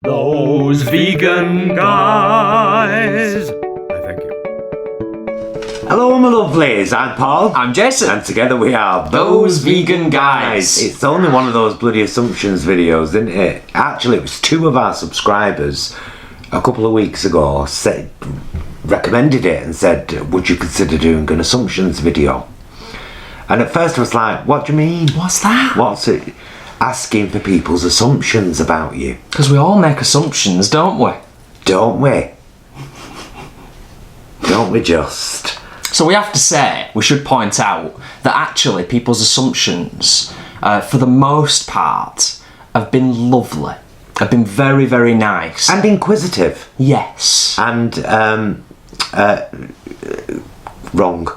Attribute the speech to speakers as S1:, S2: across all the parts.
S1: Those vegan guys. Thank you.
S2: Hello, my lovelies. I'm Paul.
S3: I'm Jason.
S2: And together we are
S3: Those Vegan Guys.
S2: It's only one of those bloody assumptions videos, isn't it? Actually, it was two of our subscribers a couple of weeks ago recommended it and said, would you consider doing an assumptions video? And at first I was like, what do you mean?
S3: What's that?
S2: What's it? Asking for people's assumptions about you.
S3: Because we all make assumptions, don't we?
S2: Don't we? Don't we just?
S3: So we have to say, we should point out that actually people's assumptions, for the most part, have been lovely. Have been very, very nice.
S2: And inquisitive.
S3: Yes.
S2: And, wrong.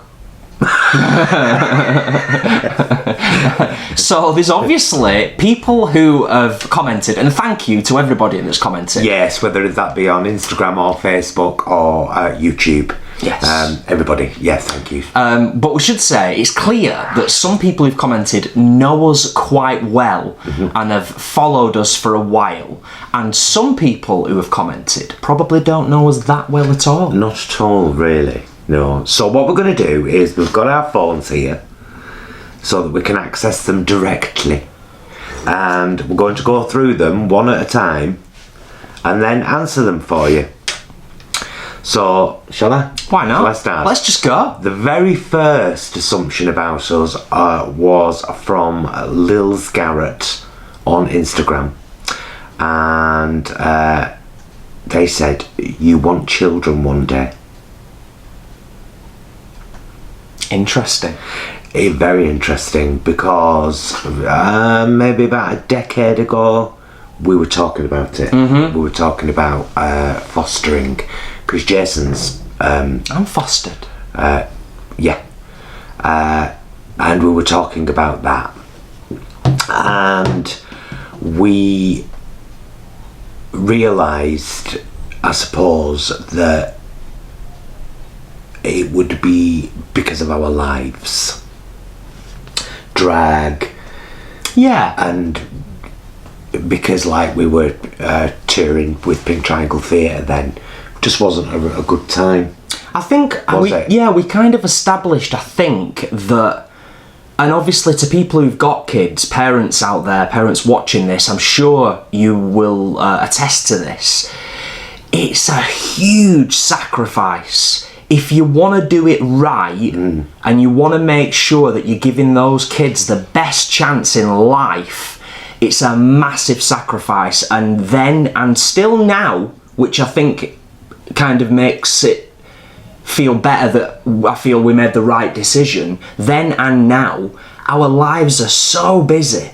S3: So there's obviously people who have commented, and thank you to everybody that's commented.
S2: Yes, whether that be on Instagram or Facebook or YouTube.
S3: Yes.
S2: Everybody, yes, thank you.
S3: But we should say it's clear that some people who've commented know us quite well and have followed us for a while, and some people who have commented probably don't know us that well at all.
S2: Not at all, really. No. So what we're going to do is we've got our phones here so that we can access them directly, and we're going to go through them one at a time and then answer them for you. So, shall I?
S3: Why not?
S2: Shall I start?
S3: Let's just go.
S2: The very first assumption about us was from Lils Garrett on Instagram, and they said, you want children one day.
S3: Interesting.
S2: Very interesting, because maybe about a decade ago we were talking about it. We were talking about fostering, because Jason's
S3: I'm fostered.
S2: yeah, and we were talking about that, and we realised, I suppose, that it would be because of our lives, drag,
S3: Yeah.
S2: and because like we were touring with Pink Triangle Theatre then, just wasn't a good time.
S3: I think we kind of established, I think, that, and obviously to people who've got kids, parents out there, parents watching this, I'm sure you will attest to this. It's a huge sacrifice. If you want to do it right and you want to make sure that you're giving those kids the best chance in life, it's a massive sacrifice. And then, and still now, which I think kind of makes it feel better that I feel we made the right decision, then and now, our lives are so busy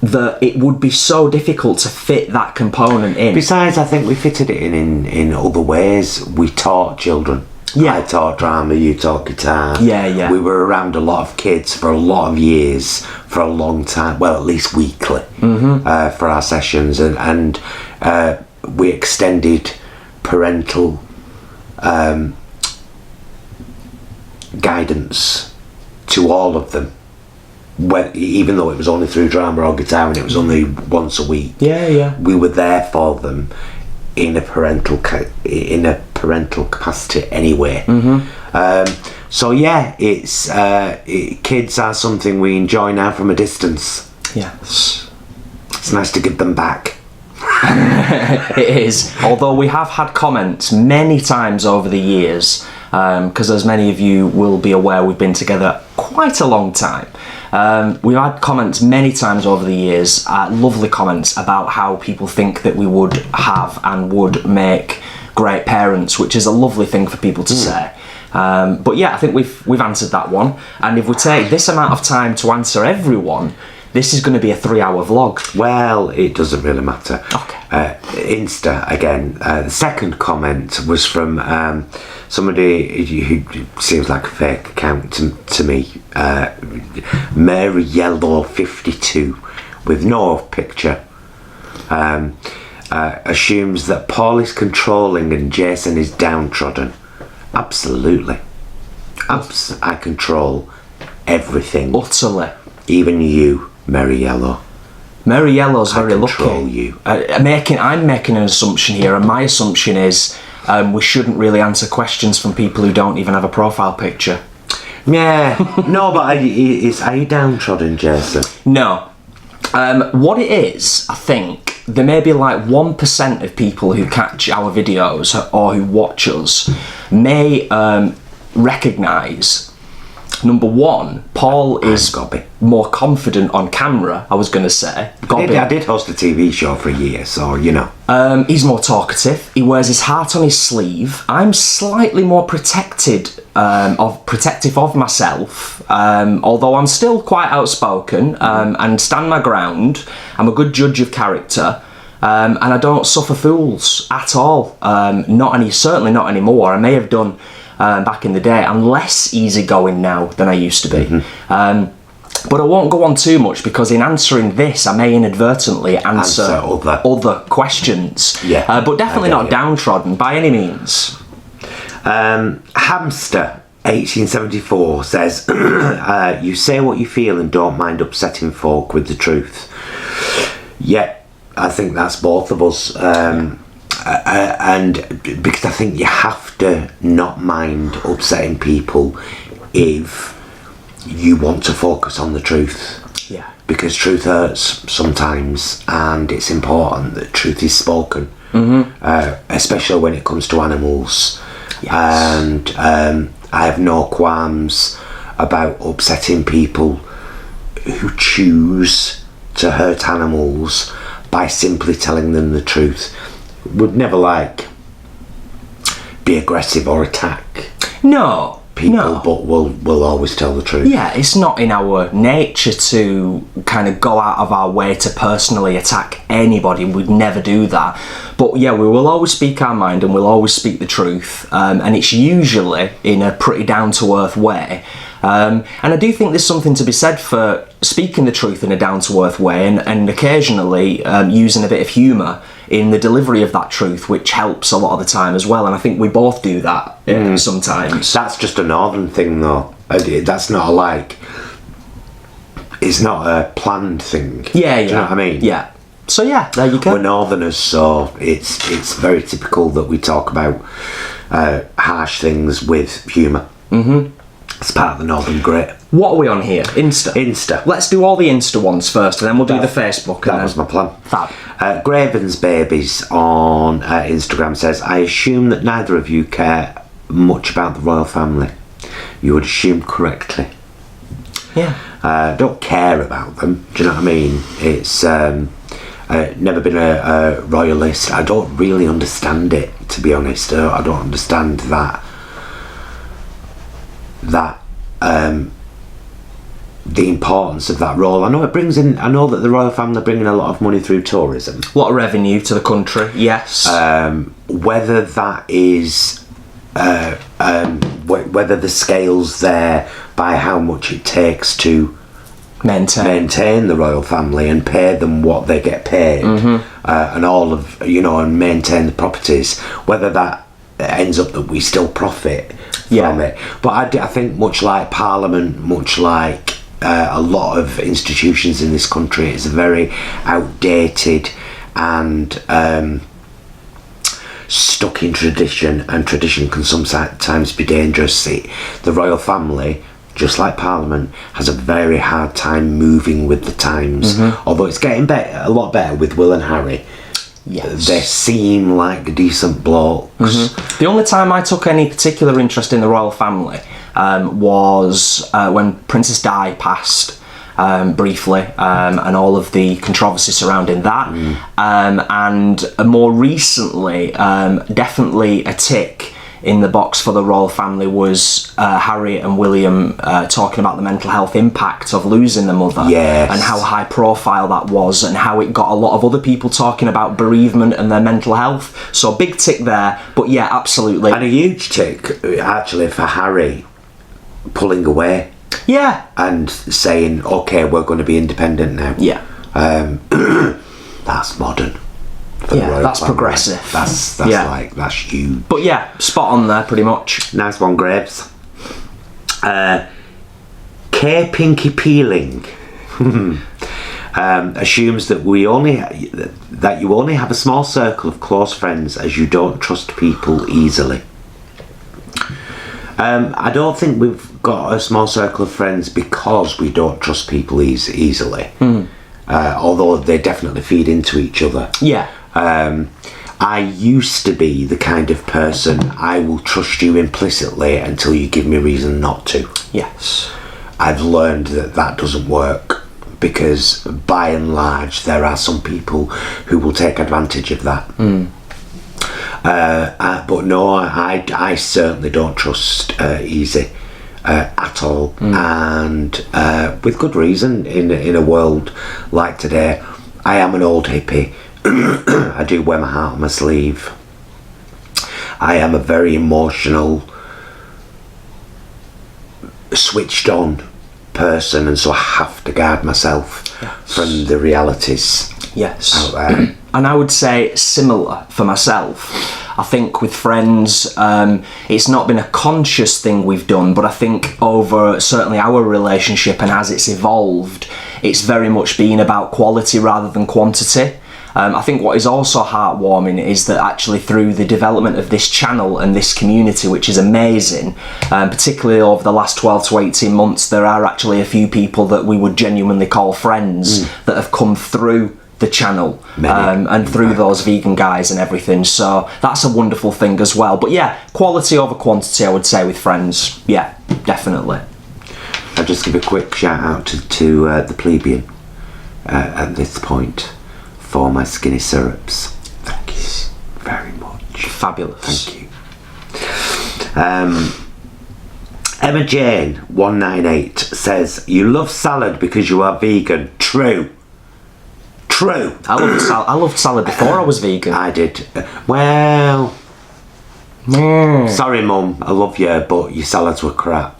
S3: that it would be so difficult to fit that component in.
S2: Besides, I think we fitted it in other ways. We taught children.
S3: Yeah.
S2: I taught drama, you taught guitar.
S3: Yeah.
S2: We were around a lot of kids for a lot of years, for a long time, well, at least weekly, for our sessions, and we extended parental guidance to all of them. Even though it was only through drama or guitar and it was only once a week, we were there for them in a parental capacity anyway. So yeah, it's kids are something we enjoy now from a distance.
S3: Yes.
S2: It's nice to give them back.
S3: It is. Although we have had comments many times over the years, because as many of you will be aware, we've been together quite a long time. We've had comments many times over the years, lovely comments about how people think that we would have and would make great parents, which is a lovely thing for people to say. But yeah, I think we've answered that one. And if we take this amount of time to answer everyone, this is going to be a 3-hour vlog.
S2: Well, it doesn't really matter.
S3: Okay.
S2: Insta again. The second comment was from somebody who seems like a fake account to me. Mary Yellow 52 with no picture. Assumes that Paul is controlling and Jason is downtrodden. Absolutely. I control everything.
S3: Utterly.
S2: Even you, Mary Yellow.
S3: Mary Yellow's very
S2: control
S3: lucky.
S2: you.
S3: I'm making an assumption here, and my assumption is we shouldn't really answer questions from people who don't even have a profile picture.
S2: Yeah, no, but are you downtrodden, Jason?
S3: No. What it is, I think, there may be like 1% of people who catch our videos or who watch us may recognise. Number one, Paul is more confident on camera, I was going to say.
S2: I did host a TV show for a year, so, you know.
S3: He's more talkative. He wears his heart on his sleeve. I'm slightly more protective of myself, although I'm still quite outspoken and stand my ground. I'm a good judge of character. And I don't suffer fools at all. Certainly not anymore. I may have done back in the day. I'm less easygoing now than I used to be. But I won't go on too much because in answering this, I may inadvertently answer other questions.
S2: Yeah,
S3: but definitely not downtrodden by any means.
S2: Hamster 1874 says, you say what you feel and don't mind upsetting folk with the truth. Yeah, I think that's both of us. And because I think you have to not mind upsetting people if you want to focus on the truth.
S3: Yeah.
S2: Because truth hurts sometimes, and it's important that truth is spoken, especially when it comes to animals.
S3: Yes.
S2: And I have no qualms about upsetting people who choose to hurt animals by simply telling them the truth. Would never be aggressive or attack people, but we'll always tell the truth.
S3: Yeah, it's not in our nature to kind of go out of our way to personally attack anybody. We'd never do that. But yeah, we will always speak our mind and we'll always speak the truth. And it's usually in a pretty down-to-earth way. And I do think there's something to be said for speaking the truth in a down-to-earth way and occasionally using a bit of humour in the delivery of that truth, which helps a lot of the time as well. And I think we both do that sometimes.
S2: That's just a northern thing, though. That's not it's not a planned thing.
S3: Yeah, yeah.
S2: Do you know what I mean?
S3: Yeah. So yeah, there you go.
S2: We're northerners, so it's very typical that we talk about harsh things with humour. It's part of the northern grit.
S3: What are we on here? Insta. Let's do all the Insta ones first, and then we'll do the Facebook.
S2: That was my plan.
S3: Fab.
S2: Graven's Babies on Instagram says, I assume that neither of you care much about the royal family. You would assume correctly.
S3: Yeah.
S2: Don't care about them. Do you know what I mean? It's never been a royalist. I don't really understand it, to be honest. I don't understand that the importance of that role. I know that the royal family bring in a lot of money through tourism.
S3: A lot of revenue to the country, yes.
S2: Whether that is whether the scale's there by how much it takes to maintain the royal family and pay them what they get paid, and all of and maintain the properties, whether that ends up that we still profit from it. But I think much like Parliament, much like a lot of institutions in this country, it's a very outdated and stuck in tradition, and tradition can sometimes be dangerous. The royal family, just like Parliament, has a very hard time moving with the times, although it's getting a lot better with Will and Harry. Yes. They seem like decent blokes.
S3: The only time I took any particular interest in the royal family was when Princess Di passed briefly, and all of the controversy surrounding that. And more recently, definitely a tick in the box for the royal family was Harry and William talking about the mental health impact of losing their mother, and how high profile that was, and how it got a lot of other people talking about bereavement and their mental health. So big tick there, but yeah, absolutely.
S2: And a huge tick actually for Harry pulling away.
S3: Yeah.
S2: And saying, okay, we're going to be independent now.
S3: Yeah.
S2: That's modern.
S3: That's progressive.
S2: That's huge.
S3: But yeah, spot on there, pretty much.
S2: Nice one, Graves. K Pinky Peeling assumes that you only have a small circle of close friends as you don't trust people easily. I don't think we've got a small circle of friends because we don't trust people easily. Although they definitely feed into each other.
S3: Yeah.
S2: I used to be the kind of person, I will trust you implicitly until you give me a reason not to.
S3: Yes.
S2: I've learned that doesn't work, because by and large there are some people who will take advantage of that. But no, I certainly don't trust easy at all, and with good reason. In a world like today, I am an old hippie. I do wear my heart on my sleeve. I am a very emotional, switched on person, and so I have to guard myself from the realities out there.
S3: And I would say similar for myself. I think with friends, it's not been a conscious thing we've done, but I think over certainly our relationship and as it's evolved, it's very much been about quality rather than quantity. I think what is also heartwarming is that actually through the development of this channel and this community, which is amazing, particularly over the last 12 to 18 months, there are actually a few people that we would genuinely call friends that have come through the channel and through those vegan guys and everything. So that's a wonderful thing as well. But yeah, quality over quantity, I would say, with friends. Yeah, definitely.
S2: I'll just give a quick shout out to the plebeian at this point for my skinny syrups. Thank you very much.
S3: Fabulous.
S2: Thank you. Emma Jane 198 says, you love salad because you are vegan. True.
S3: I loved salad before I was vegan.
S2: I did. Well, sorry mum, I love you, but your salads were crap.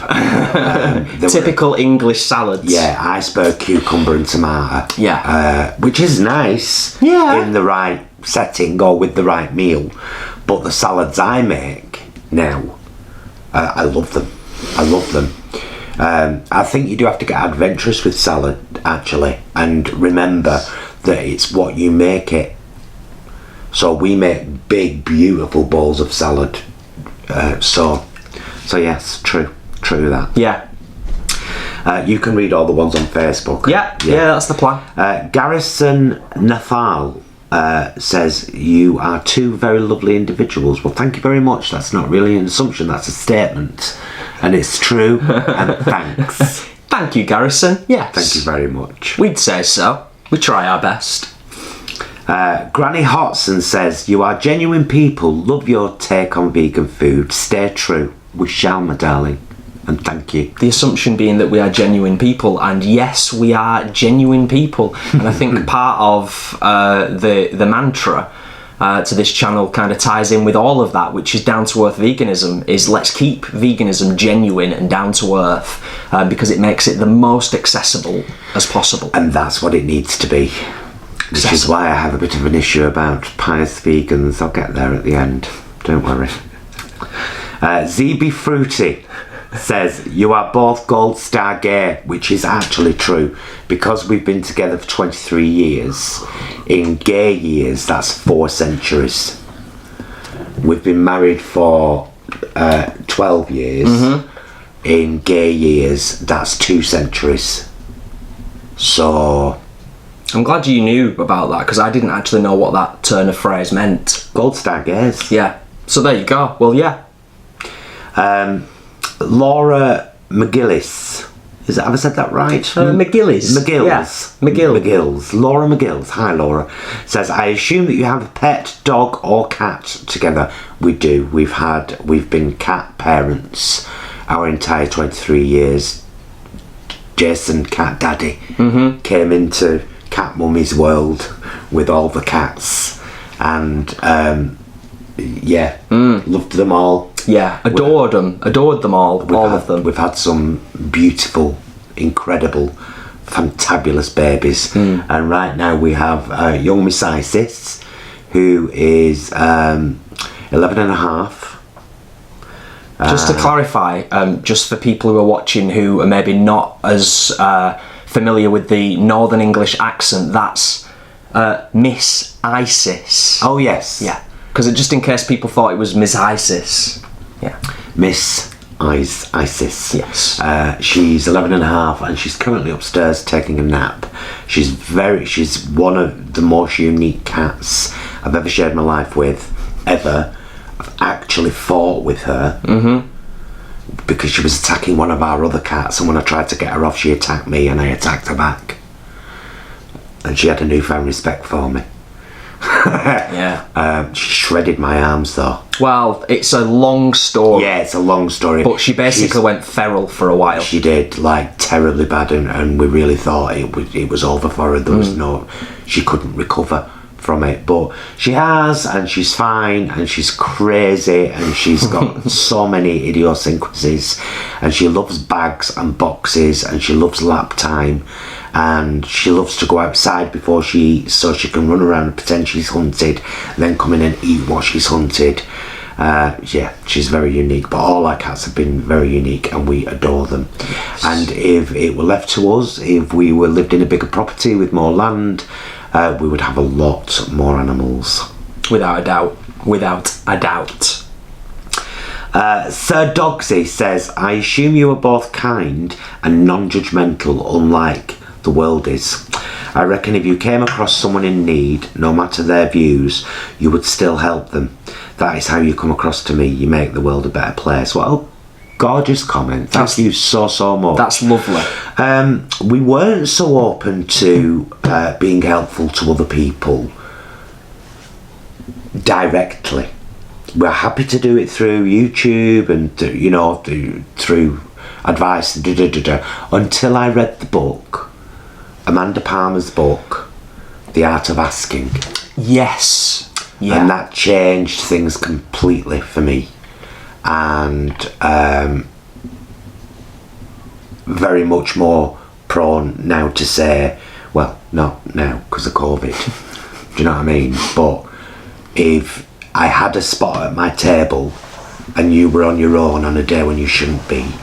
S3: Typical English salads.
S2: Yeah, iceberg, cucumber and tomato.
S3: Yeah.
S2: Which is nice in the right setting or with the right meal. But the salads I make now, I love them. I think you do have to get adventurous with salad, actually, and remember that it's what you make it. So we make big, beautiful bowls of salad. So yes, true that.
S3: Yeah.
S2: You can read all the ones on Facebook.
S3: Yeah, that's the plan.
S2: Garrison Nathal says, you are two very lovely individuals. Well, thank you very much. That's not really an assumption, that's a statement. And it's true, and thanks.
S3: Thank you, Garrison. Yes.
S2: Thank you very much.
S3: We'd say so. We try our best.
S2: Granny Hotson says, you are genuine people. Love your take on vegan food. Stay true. We shall, my darling. And thank you.
S3: The assumption being that we are genuine people, and yes, we are genuine people. And I think part of the mantra to this channel kind of ties in with all of that, which is down to earth veganism, is let's keep veganism genuine and down to earth, because it makes it the most accessible as possible.
S2: And that's what it needs to be. Which is why I have a bit of an issue about pious vegans. I'll get there at the end. Don't worry. ZB Fruity says, you are both gold star gay, which is actually true, because we've been together for 23 years. In gay years, that's 4 centuries. We've been married for 12 years. In gay years, that's 2 centuries. So
S3: I'm glad you knew about that, because I didn't actually know what that turn of phrase meant.
S2: Gold star gays.
S3: Yeah. So there you go. Well, yeah.
S2: Laura McGillis. Have I said that right?
S3: McGillis.
S2: McGills.
S3: Yeah.
S2: McGills. Laura McGills. Hi, Laura. Says, I assume that you have a pet, dog or cat together. We do. We've been cat parents our entire 23 years. Jason, cat daddy, came into cat mummy's world with all the cats. And, loved them all.
S3: Yeah, adored them all of them.
S2: We've had some beautiful, incredible, fantabulous babies, and right now we have young Miss Isis, who is 11 and a half.
S3: Just to clarify, just for people who are watching who are maybe not as familiar with the Northern English accent, that's Miss Isis.
S2: Oh, yes.
S3: Yeah, because just in case people thought it was Miss Isis. Yeah.
S2: Miss Isis.
S3: Yes.
S2: She's 11 and a half and she's currently upstairs taking a nap. She's one of the most unique cats I've ever shared my life with, ever. I've actually fought with her because she was attacking one of our other cats, and when I tried to get her off, she attacked me and I attacked her back. And she had a newfound respect for me.
S3: Yeah.
S2: She shredded my arms though.
S3: Well, it's a long story.
S2: Yeah, it's a long story.
S3: But she basically went feral for a while.
S2: She did, like, terribly bad, and we really thought it was over for her. There was she couldn't recover from it, but she has, and she's fine, and she's crazy, and she's got so many idiosyncrasies, and she loves bags and boxes, and she loves lap time, and she loves to go outside before she eats so she can run around and pretend she's hunted, then come in and eat what she's hunted. Yeah, she's very unique, but all our cats have been very unique and we adore them. Yes. And if it were left to us, if we were lived in a bigger property with more land, we would have a lot more animals.
S3: Without a doubt. Without a doubt.
S2: Sir Dogsy says, I assume you are both kind and non-judgmental, unlike the world is. I reckon if you came across someone in need, no matter their views, you would still help them. That is how you come across to me. You make the world a better place. Well, gorgeous comment. Thank you so much.
S3: That's lovely.
S2: We weren't so open to being helpful to other people directly. We're happy to do it through YouTube and through advice until I read the book, Amanda Palmer's book, The Art of Asking.
S3: Yes. Yeah.
S2: And that changed things completely for me. And very much more prone now to say, well, not now because of COVID. Do you know what I mean? But if I had a spot at my table and you were on your own on a day when you shouldn't be,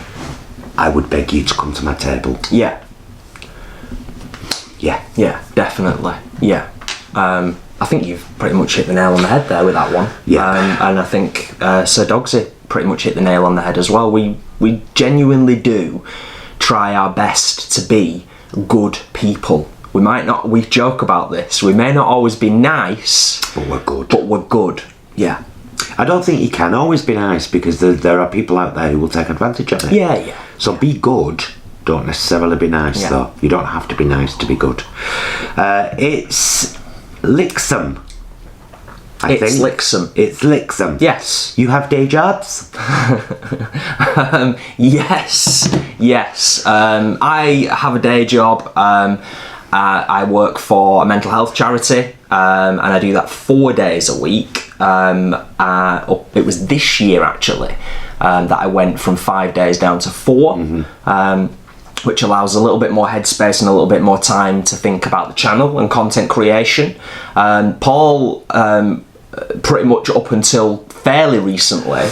S2: I would beg you to come to my table.
S3: Yeah.
S2: Yeah.
S3: Yeah, definitely. Yeah. I think you've pretty much hit the nail on the head there with that one.
S2: Yeah.
S3: And I think Sir Dogsy pretty much hit the nail on the head as well. We genuinely do try our best to be good people. We joke about this. We may not always be nice,
S2: but we're good.
S3: But we're good. Yeah.
S2: I don't think you can always be nice because there are people out there who will take advantage of it.
S3: Yeah.
S2: So be good. Don't necessarily be nice though. You don't have to be nice to be good. It's Lixum.
S3: It's Lixum.
S2: It's Lixum.
S3: Yes.
S2: You have day jobs?
S3: Yes. I have a day job. I work for a mental health charity, and I do that 4 days a week. It was this year actually that I went from 5 days down to 4. Which allows a little bit more headspace and a little bit more time to think about the channel and content creation. Paul, pretty much up until fairly recently.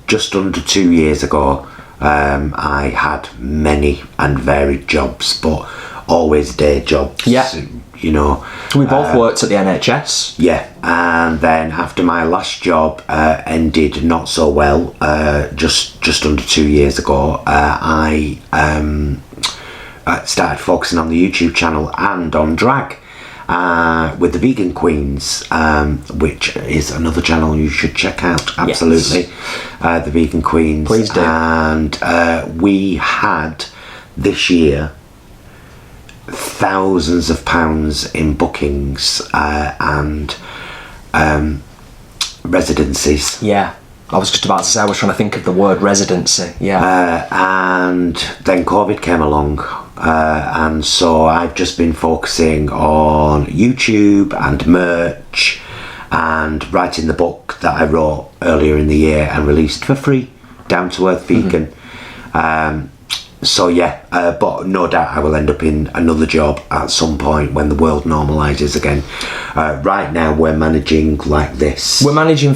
S2: Just under 2 years ago, I had many and varied jobs, but always day jobs.
S3: Yeah.
S2: You know.
S3: We both worked at the NHS.
S2: Yeah, and then after my last job ended not so well, just under 2 years ago, I started focusing on the YouTube channel and on drag with the Vegan Queens, which is another channel you should check out. Absolutely. Yes. The Vegan Queens.
S3: Please do.
S2: And we had this year thousands of pounds in bookings and residencies.
S3: Yeah, I was just about to say, I was trying to think of the word residency. Yeah.
S2: And then COVID came along, and so I've just been focusing on YouTube and merch and writing the book that I wrote earlier in the year and released for free, Down to Earth Vegan. So yeah, but no doubt I will end up in another job at some point when the world normalises again. Right now we're managing like this.
S3: We're managing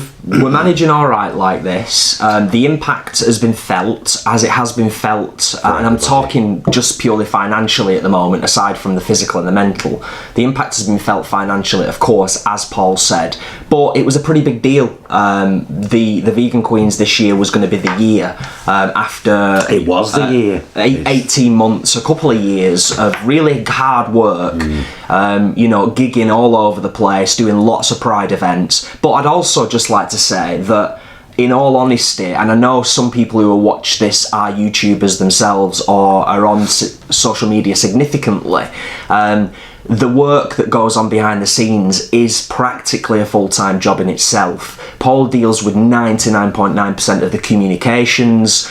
S3: all right like this. The impact has been felt as it has been felt, and I'm talking just purely financially at the moment, aside from the physical and the mental. The impact has been felt financially, of course, as Paul said, but it was a pretty big deal. The Vegan Queens this year was going to be the year after.
S2: It was the year.
S3: 18 months, a couple of years of really hard work, gigging all over the place, doing lots of Pride events. But I'd also just like to say that, in all honesty, and I know some people who will watch this are YouTubers themselves or are on social media significantly, the work that goes on behind the scenes is practically a full-time job in itself. Paul deals with 99.9% of the communications,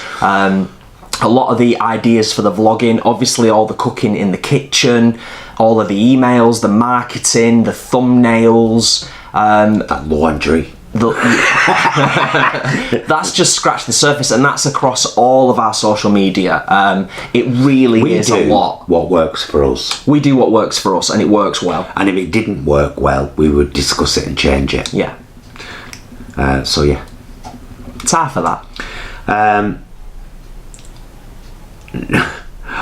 S3: a lot of the ideas for the vlogging, obviously all the cooking in the kitchen, all of the emails, the marketing, the thumbnails,
S2: that laundry.
S3: That's just scratched the surface, and that's across all of our social media. It really is a lot.
S2: What works for us.
S3: We do what works for us, and it works well.
S2: And if it didn't work well, we would discuss it and change it.
S3: Yeah.
S2: So yeah.
S3: It's half of that.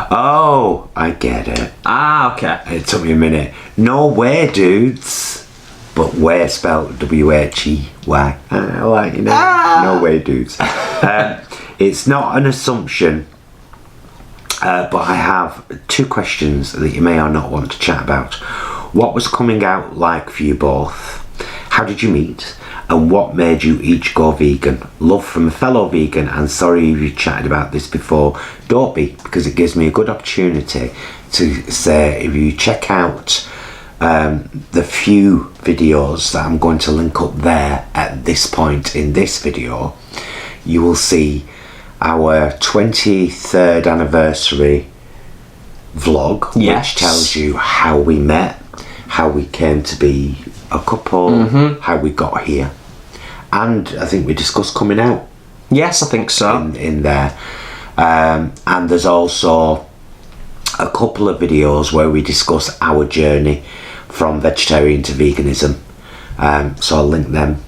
S2: Oh, I get it.
S3: Ah, okay.
S2: It took me a minute. No way, dudes. But way spelled W-H-E-Y. I like, no way, dudes. It's not an assumption, but I have two questions that you may or not want to chat about. What was coming out like for you both? How did you meet? And what made you each go vegan? Love from a fellow vegan, and sorry if you chatted about this before. Don't be, because it gives me a good opportunity to say, if you check out the few videos that I'm going to link up there at this point in this video, you will see our 23rd anniversary vlog, which tells you how we met, how we came to be a couple, how we got here, and I think we discussed coming out.
S3: Yes, I think so.
S2: In there, and there's also a couple of videos where we discuss our journey from vegetarian to veganism. So I'll link them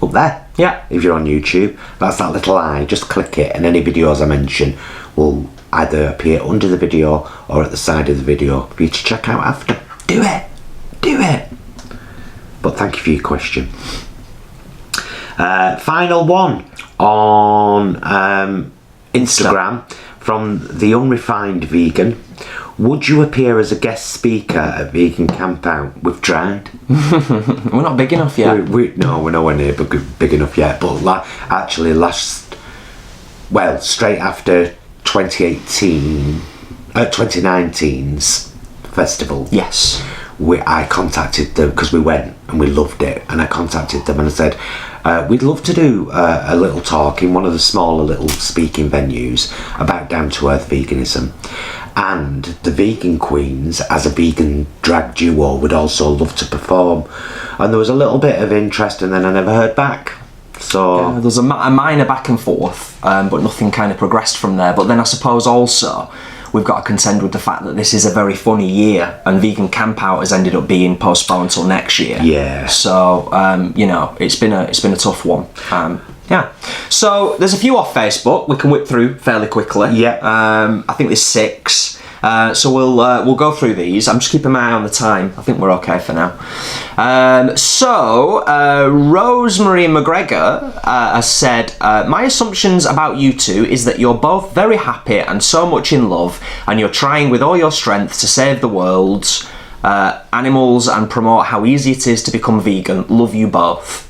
S2: up there.
S3: Yeah.
S2: If you're on YouTube, that's that little eye. Just click it, and any videos I mention will either appear under the video or at the side of the video for you to check out after. Do it. But thank you for your question. Final one on Instagram from the Unrefined Vegan. Would you appear as a guest speaker at Vegan Camp Out? We've tried.
S3: We're not big enough yet.
S2: No, we're nowhere near big enough yet. But straight after 2019's festival.
S3: Yes.
S2: I contacted them because we went and we loved it, and I contacted them and I said, we'd love to do a little talk in one of the smaller little speaking venues about down-to-earth veganism, and the Vegan Queens as a vegan drag duo would also love to perform, and there was a little bit of interest, and then I never heard back. So
S3: there was a minor back and forth, but nothing kind of progressed from there. But then I suppose also we've got to contend with the fact that this is a very funny year, and Vegan Camp Out has ended up being postponed until next year.
S2: Yeah.
S3: So it's been a tough one. Yeah. So there's a few off Facebook we can whip through fairly quickly.
S2: Yeah.
S3: I think there's 6. So we'll go through these. I'm just keeping my eye on the time. I think we're okay for now. Rosemary McGregor has said, my assumptions about you two is that you're both very happy and so much in love, and you're trying with all your strength to save the world's animals and promote how easy it is to become vegan. Love you both.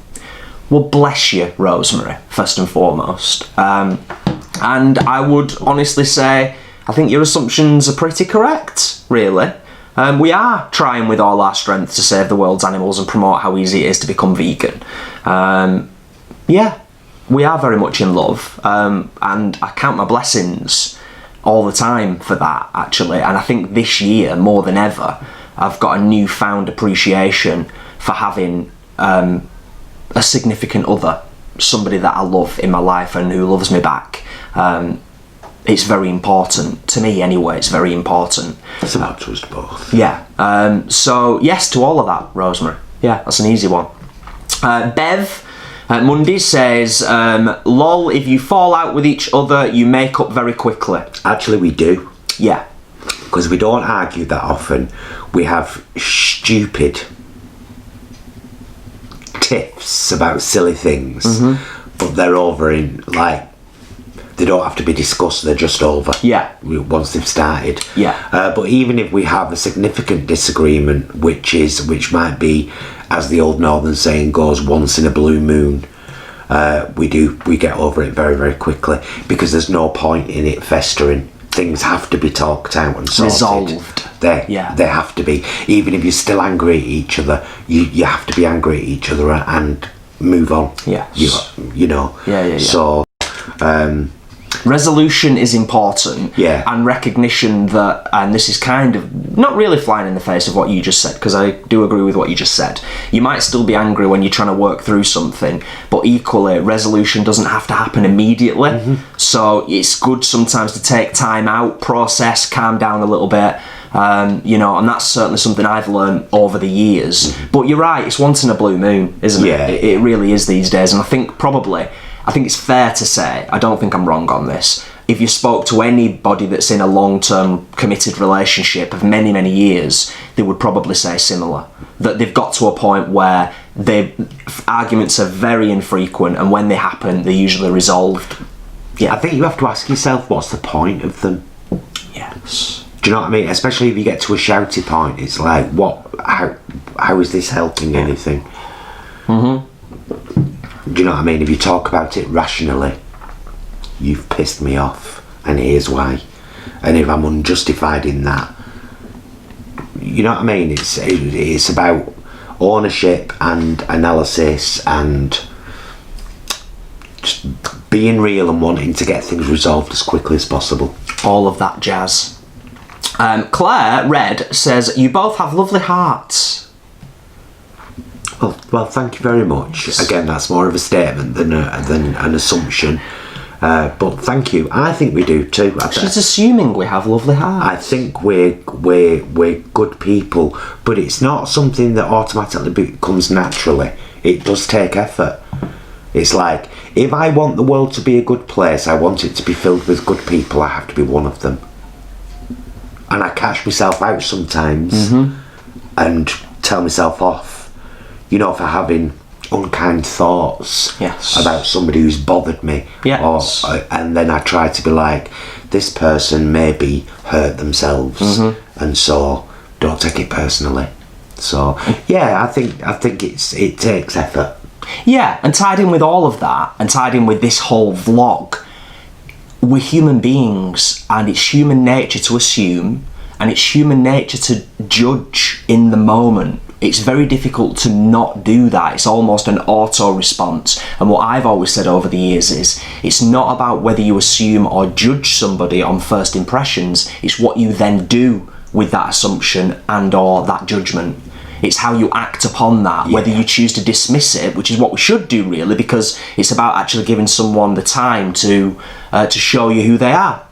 S3: Well, bless you, Rosemary, first and foremost. And I would honestly say, I think your assumptions are pretty correct, really. We are trying with all our strength to save the world's animals and promote how easy it is to become vegan. Yeah, we are very much in love, and I count my blessings all the time for that, actually. And I think this year, more than ever, I've got a newfound appreciation for having a significant other, somebody that I love in my life and who loves me back. it's very important. To me, anyway, it's very important.
S2: It's about to us both.
S3: Yeah. So, yes to all of that, Rosemary. Yeah, that's an easy one. Bev Monday says, lol, if you fall out with each other, you make up very quickly.
S2: Actually, we do.
S3: Yeah.
S2: Because we don't argue that often. We have stupid tiffs about silly things, but they're over in, like, they don't have to be discussed, they're just over.
S3: Yeah.
S2: Once they've started.
S3: Yeah.
S2: But even if we have a significant disagreement, which might be, as the old northern saying goes, once in a blue moon, we get over it very, very quickly, because there's no point in it festering. Things have to be talked out and sorted.
S3: Resolved.
S2: They have to be. Even if you're still angry at each other, you have to be angry at each other and move on.
S3: Yes.
S2: You know.
S3: Yeah.
S2: So,
S3: resolution is important.
S2: Yeah.
S3: And recognition that, and this is kind of not really flying in the face of what you just said, because I do agree with what you just said. You might still be angry when you're trying to work through something, but equally, resolution doesn't have to happen immediately. So it's good sometimes to take time out, process, calm down a little bit. You know, and that's certainly something I've learned over the years. But you're right, it's once in a blue moon, isn't it?
S2: Yeah.
S3: It really is these days. And I think it's fair to say, I don't think I'm wrong on this, if you spoke to anybody that's in a long-term committed relationship of many, many years, they would probably say similar. That they've got to a point where arguments are very infrequent, and when they happen, they're usually resolved. Yeah.
S2: I think you have to ask yourself, what's the point of them?
S3: Yes.
S2: Do you know what I mean? Especially if you get to a shouty point, it's like, how is this helping anything? Do you know what I mean? If you talk about it rationally, you've pissed me off, and here's why. And if I'm unjustified in that, you know what I mean? It's about ownership and analysis and just being real and wanting to get things resolved as quickly as possible.
S3: All of that jazz. Claire Red says, you both have lovely hearts.
S2: Well, thank you very much. Again, that's more of a statement than an assumption. But thank you. I think we do too.
S3: She's assuming we have lovely hearts.
S2: I think we're good people, but it's not something that automatically becomes naturally. It does take effort. It's like, if I want the world to be a good place, I want it to be filled with good people. I have to be one of them. And I catch myself out sometimes and tell myself off, you know, for having unkind thoughts about somebody who's bothered me.
S3: Yes.
S2: And then I try to be like, this person maybe hurt themselves, and so don't take it personally. So yeah, I think it takes effort.
S3: Yeah, and tied in with all of that, and tied in with this whole vlog, we're human beings, and it's human nature to assume, and it's human nature to judge in the moment. It's very difficult to not do that. It's almost an auto response. And what I've always said over the years is, it's not about whether you assume or judge somebody on first impressions, it's what you then do with that assumption and or that judgment. It's how you act upon that, whether you choose to dismiss it, which is what we should do really, because it's about actually giving someone the time to show you who they are.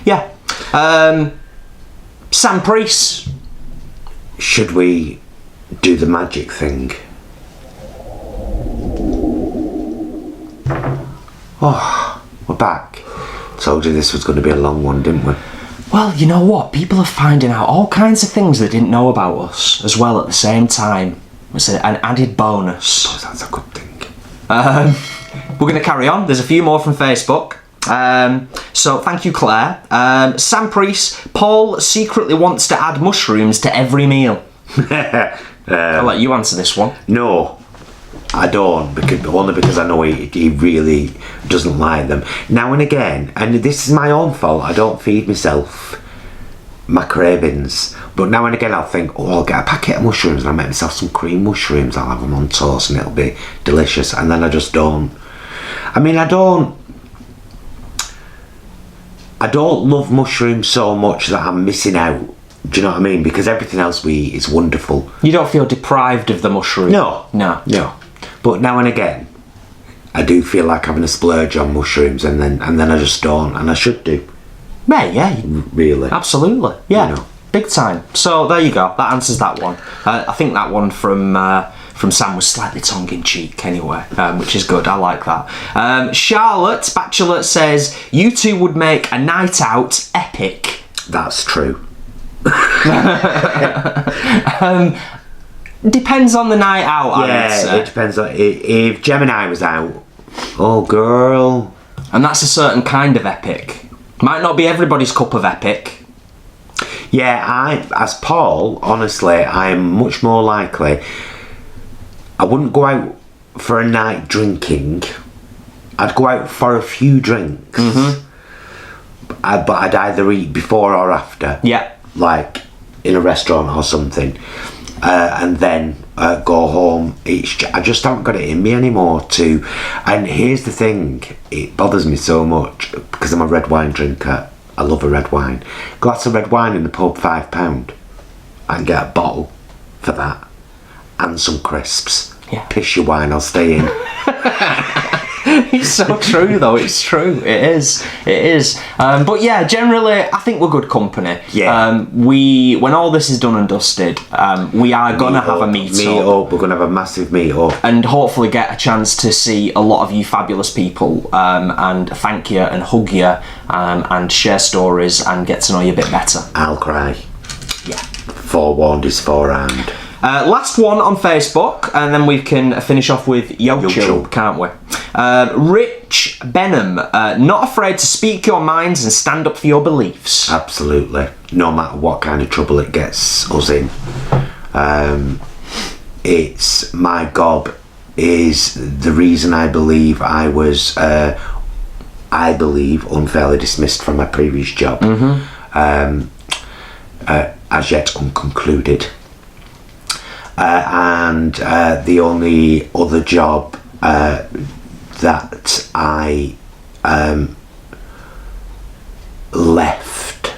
S3: Yeah. Sam Priest.
S2: Should we do the magic thing? Oh, we're back. Told you this was going to be a long one, didn't we?
S3: Well, you know what? People are finding out all kinds of things they didn't know about us as well at the same time. It's an added bonus.
S2: Oh, that's a good thing.
S3: We're going to carry on. There's a few more from Facebook. So thank you, Claire. Sam Priest, Paul secretly wants to add mushrooms to every meal. I'll let you answer this one.
S2: No, I don't, only because I know he really doesn't like them. Now and again, and this is my own fault, I don't feed myself my cravings, but now and again I'll think, oh, I'll get a packet of mushrooms and I'll make myself some cream mushrooms, I'll have them on toast and it'll be delicious, and then I just don't. I mean, I don't love mushrooms so much that I'm missing out. Do you know what I mean? Because everything else we eat is wonderful.
S3: You don't feel deprived of the mushroom?
S2: No.
S3: But
S2: But now and again, I do feel like having a splurge on mushrooms, and then I just don't, and I should do.
S3: Yeah,
S2: Really.
S3: absolutely. Yeah,
S2: You know.
S3: big time. So there you go. That answers that one. I think that one from Sam was slightly tongue-in-cheek anyway, which is good. I like that. Charlotte Bachelor says, you two would make a night out epic.
S2: That's true.
S3: Depends on the night out, I would say.
S2: Yeah, it depends on... If Gemini was out, oh, girl.
S3: And that's a certain kind of epic. Might not be everybody's cup of epic.
S2: Yeah, as Paul, honestly, I'm much more likely... I wouldn't go out for a night drinking. I'd go out for a few drinks. But I'd either eat before or after.
S3: Yeah.
S2: Like in a restaurant or something. And then go home. I just haven't got it in me anymore to... And here's the thing. It bothers me so much because I'm a red wine drinker. I love a red wine. Glass of red wine in the pub, £5. I can get a bottle for that. And some crisps.
S3: Yeah.
S2: Piss your wine, I'll stay in.
S3: It's so true though, it's true. It is. But yeah, generally I think we're good company.
S2: Yeah.
S3: When all this is done and dusted, we are gonna have a meet up.
S2: We're gonna have a massive meet up.
S3: And hopefully get a chance to see a lot of you fabulous people, and thank you and hug you, and share stories and get to know you a bit better.
S2: I'll cry.
S3: Yeah.
S2: Forewarned is forearmed.
S3: Last one on Facebook, and then we can finish off with YouTube, can't we? Rich Benham, not afraid to speak your minds and stand up for your beliefs.
S2: Absolutely. No matter what kind of trouble it gets us in. It's my gob is the reason I believe I was, unfairly dismissed from my previous job. As yet unconcluded. And the only other job that I left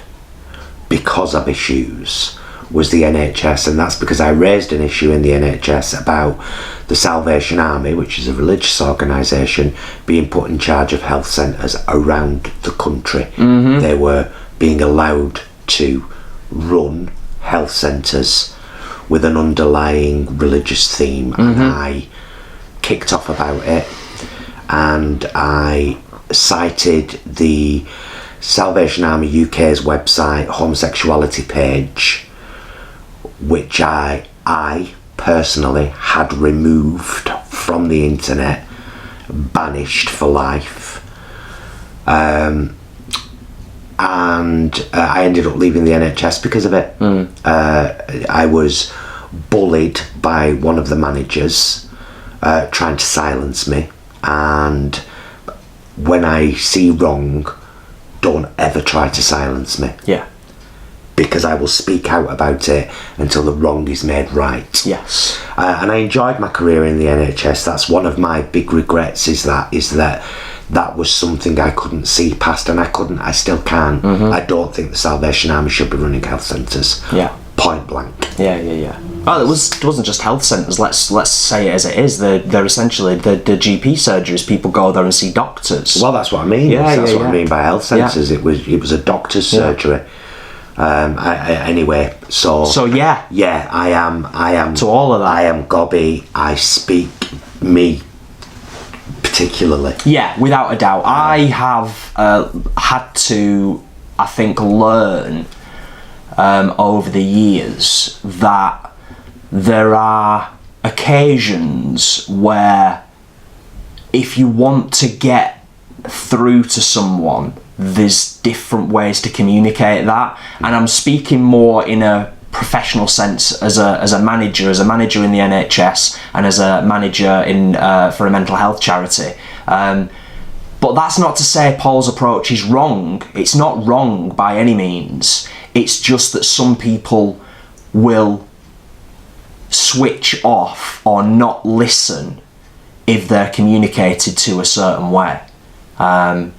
S2: because of issues was the NHS, and that's because I raised an issue in the NHS about the Salvation Army, which is a religious organisation, being put in charge of health centres around the country. They were being allowed to run health centres with an underlying religious theme, and I kicked off about it, and I cited the Salvation Army UK's website homosexuality page, which I personally had removed from the internet, banished for life, and I ended up leaving the NHS because of it. I was bullied by one of the managers trying to silence me, and when I see wrong, don't ever try to silence me.
S3: Yeah.
S2: Because I will speak out about it until the wrong is made right.
S3: Yes.
S2: And I enjoyed my career in the NHS. That's one of my big regrets, is that was something I couldn't see past, and I still can't. I don't think the Salvation Army should be running health centres.
S3: Yeah.
S2: Point blank.
S3: Yeah. Well, it wasn't just health centres. Let's say it as it is. They're essentially the GP surgeries. People go there and see doctors.
S2: Well, that's what I mean. That's what I mean by health centres.
S3: Yeah.
S2: It was a doctor's surgery. Anyway, so
S3: yeah,
S2: I am
S3: to all of that.
S2: I am gobby. I speak me particularly.
S3: Yeah, without a doubt. I have had to, I think, learn over the years that there are occasions where if you want to get through to someone, there's different ways to communicate that, and I'm speaking more in a professional sense as a manager in the NHS and as a manager in for a mental health charity. But that's not to say Paul's approach is wrong. It's not wrong by any means. It's just that some people will switch off or not listen if they're communicated to a certain way. And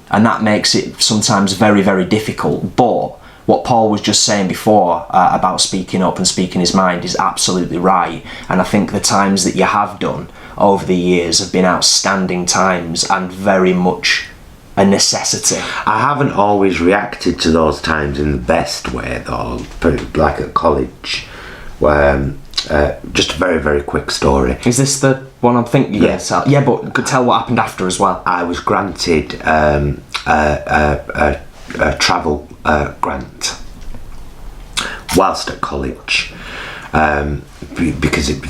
S3: that makes it sometimes very, very difficult. But what Paul was just saying before about speaking up and speaking his mind is absolutely right. And I think the times that you have done over the years have been outstanding times and very much a necessity.
S2: I haven't always reacted to those times in the best way though, like at college, where just a very, very quick story.
S3: Is this the one I'm thinking you're
S2: Yeah.
S3: going to tell? Yeah, but could tell what happened after as well.
S2: I was granted a travel grant whilst at college, because it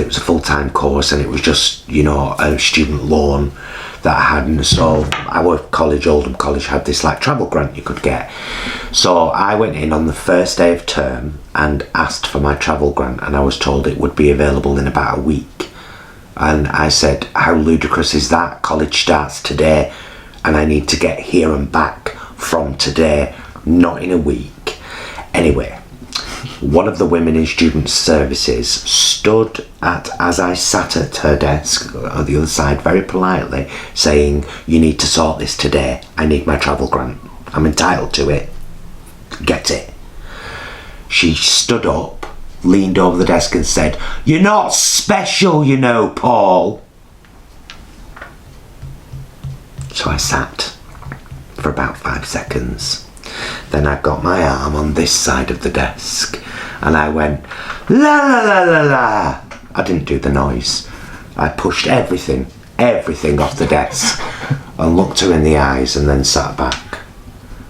S2: was a full-time course, and it was just, you know, a student loan that I had. And so our college, Oldham College, had this like travel grant you could get. So I went in on the first day of term and asked for my travel grant, and I was told it would be available in about a week. And I said, how ludicrous is that? College starts today and I need to get here and back from today, not in a week. Anyway, one of the women in student services stood as I sat at her desk on the other side, very politely saying, you need to sort this today. I need my travel grant. I'm entitled to it. Get it. She stood up, leaned over the desk and said, you're not special, you know, Paul. So I sat for about 5 seconds. Then I got my arm on this side of the desk and I went, la la la la la. I didn't do the noise. I pushed everything off the desk and looked her in the eyes and then sat back.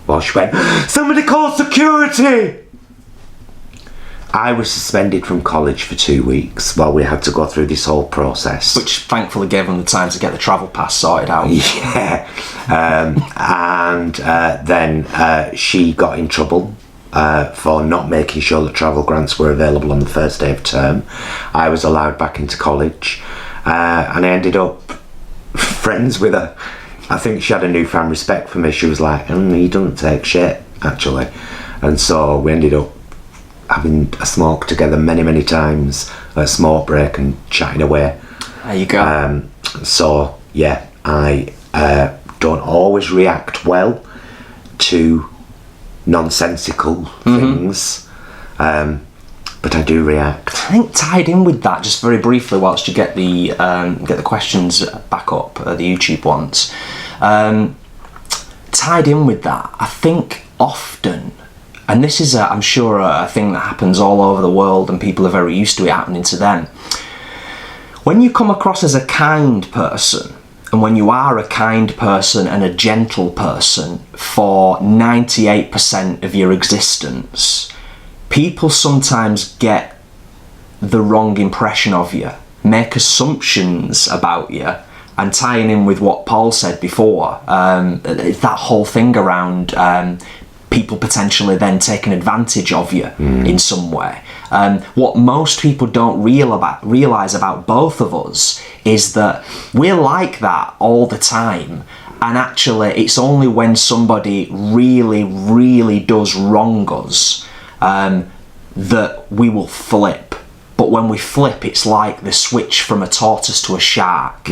S2: While she went, somebody call security! I was suspended from college for 2 weeks while we had to go through this whole process.
S3: Which thankfully gave them the time to get the travel pass sorted out.
S2: Yeah. Then she got in trouble for not making sure that travel grants were available on the first day of term. I was allowed back into college, and I ended up friends with her. I think she had a newfound respect for me. She was like, he doesn't take shit, actually. And so we ended up having a smoke together many times at a smoke break and chatting away.
S3: There you go.
S2: So yeah, I don't always react well to nonsensical things, but I do react.
S3: I think tied in with that, just very briefly, whilst you get the questions back up, the YouTube ones, tied in with that, I think often, and this is, I'm sure, a thing that happens all over the world and people are very used to it happening to them. When you come across as a kind person, and when you are a kind person and a gentle person for 98% of your existence, people sometimes get the wrong impression of you, make assumptions about you, and tying in with what Paul said before, that whole thing around people potentially then taking advantage of you in some way. What most people don't realise about both of us is that we're like that all the time, and actually it's only when somebody really does wrong us that we will flip. But when we flip, it's like the switch from a tortoise to a shark.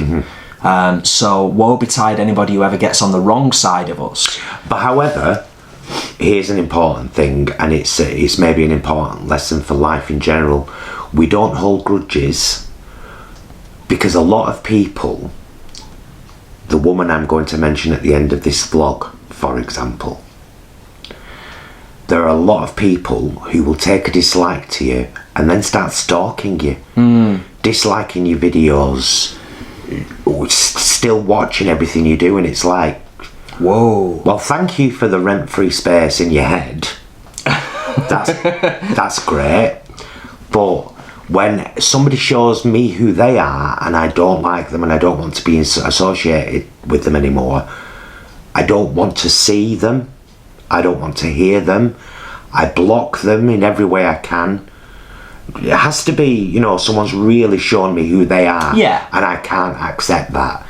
S3: So woe betide anybody who ever gets on the wrong side of us.
S2: But however, here's an important thing, and it's maybe an important lesson for life in general. We don't hold grudges, because a lot of people, the woman I'm going to mention at the end of this vlog, for example, there are a lot of people who will take a dislike to you and then start stalking you, disliking your videos, still watching everything you do, and it's like, whoa. Well, thank you for the rent-free space in your head. That's great. But when somebody shows me who they are and I don't like them and I don't want to be associated with them anymore, I don't want to see them. I don't want to hear them. I block them in every way I can. It has to be, you know, someone's really shown me who they are.
S3: Yeah.
S2: And I can't accept that.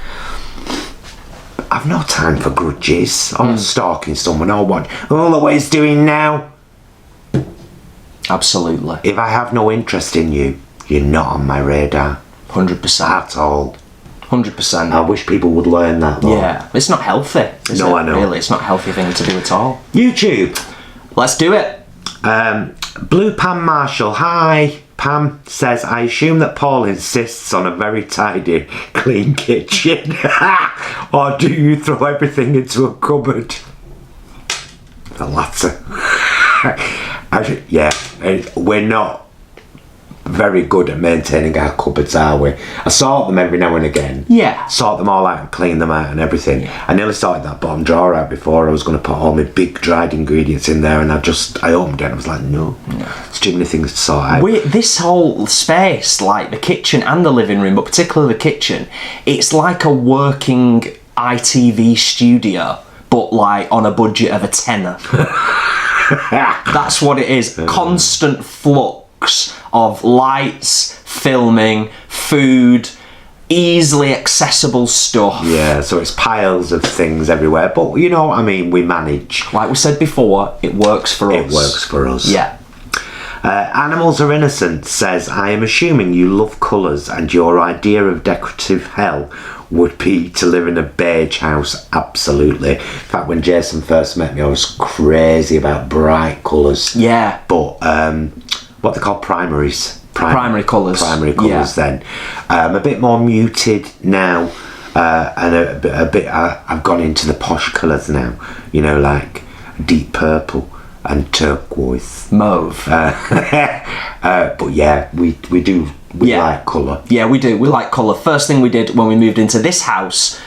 S2: I've no time for grudges or stalking someone or what. Oh, look what he's doing now.
S3: Absolutely.
S2: If I have no interest in you, you're not on my radar.
S3: 100%.
S2: At all.
S3: 100%.
S2: I wish people would learn that though.
S3: Yeah. It's not healthy, is it?
S2: No, I know.
S3: Really, it's not a healthy thing to do at all.
S2: YouTube.
S3: Let's do it.
S2: Blue Pan Marshall, hi. Pam says, I assume that Paul insists on a very tidy, clean kitchen. Or do you throw everything into a cupboard? The latter. We're not very good at maintaining our cupboards, are we? I sort them every now and again.
S3: Yeah.
S2: Sort them all out and clean them out and everything. Yeah. I nearly sorted that bottom drawer out before I was going to put all my big dried ingredients in there, and I opened it and I was like, no. It's too many things to sort out.
S3: This whole space, like the kitchen and the living room, but particularly the kitchen, it's like a working ITV studio, but like on a budget of a tenner. That's what it is. Constant flux of lights, filming, food, easily accessible stuff.
S2: Yeah, so it's piles of things everywhere, but you know what I mean, we manage.
S3: Like we said before, it works for us.
S2: It works for us.
S3: Yeah.
S2: Animals Are Innocent says, I am assuming you love colours and your idea of decorative hell would be to live in a beige house. Absolutely. In fact, when Jason first met me, I was crazy about bright colours.
S3: Yeah.
S2: But what they call primaries.
S3: Primary colours.
S2: Primary colours, yeah. Then. A bit more muted now, and a bit. I've gone into the posh colours now. You know, like deep purple and turquoise,
S3: mauve.
S2: But yeah, we do. We like colour.
S3: Yeah, we do. We like colour. First thing we did when we moved into this house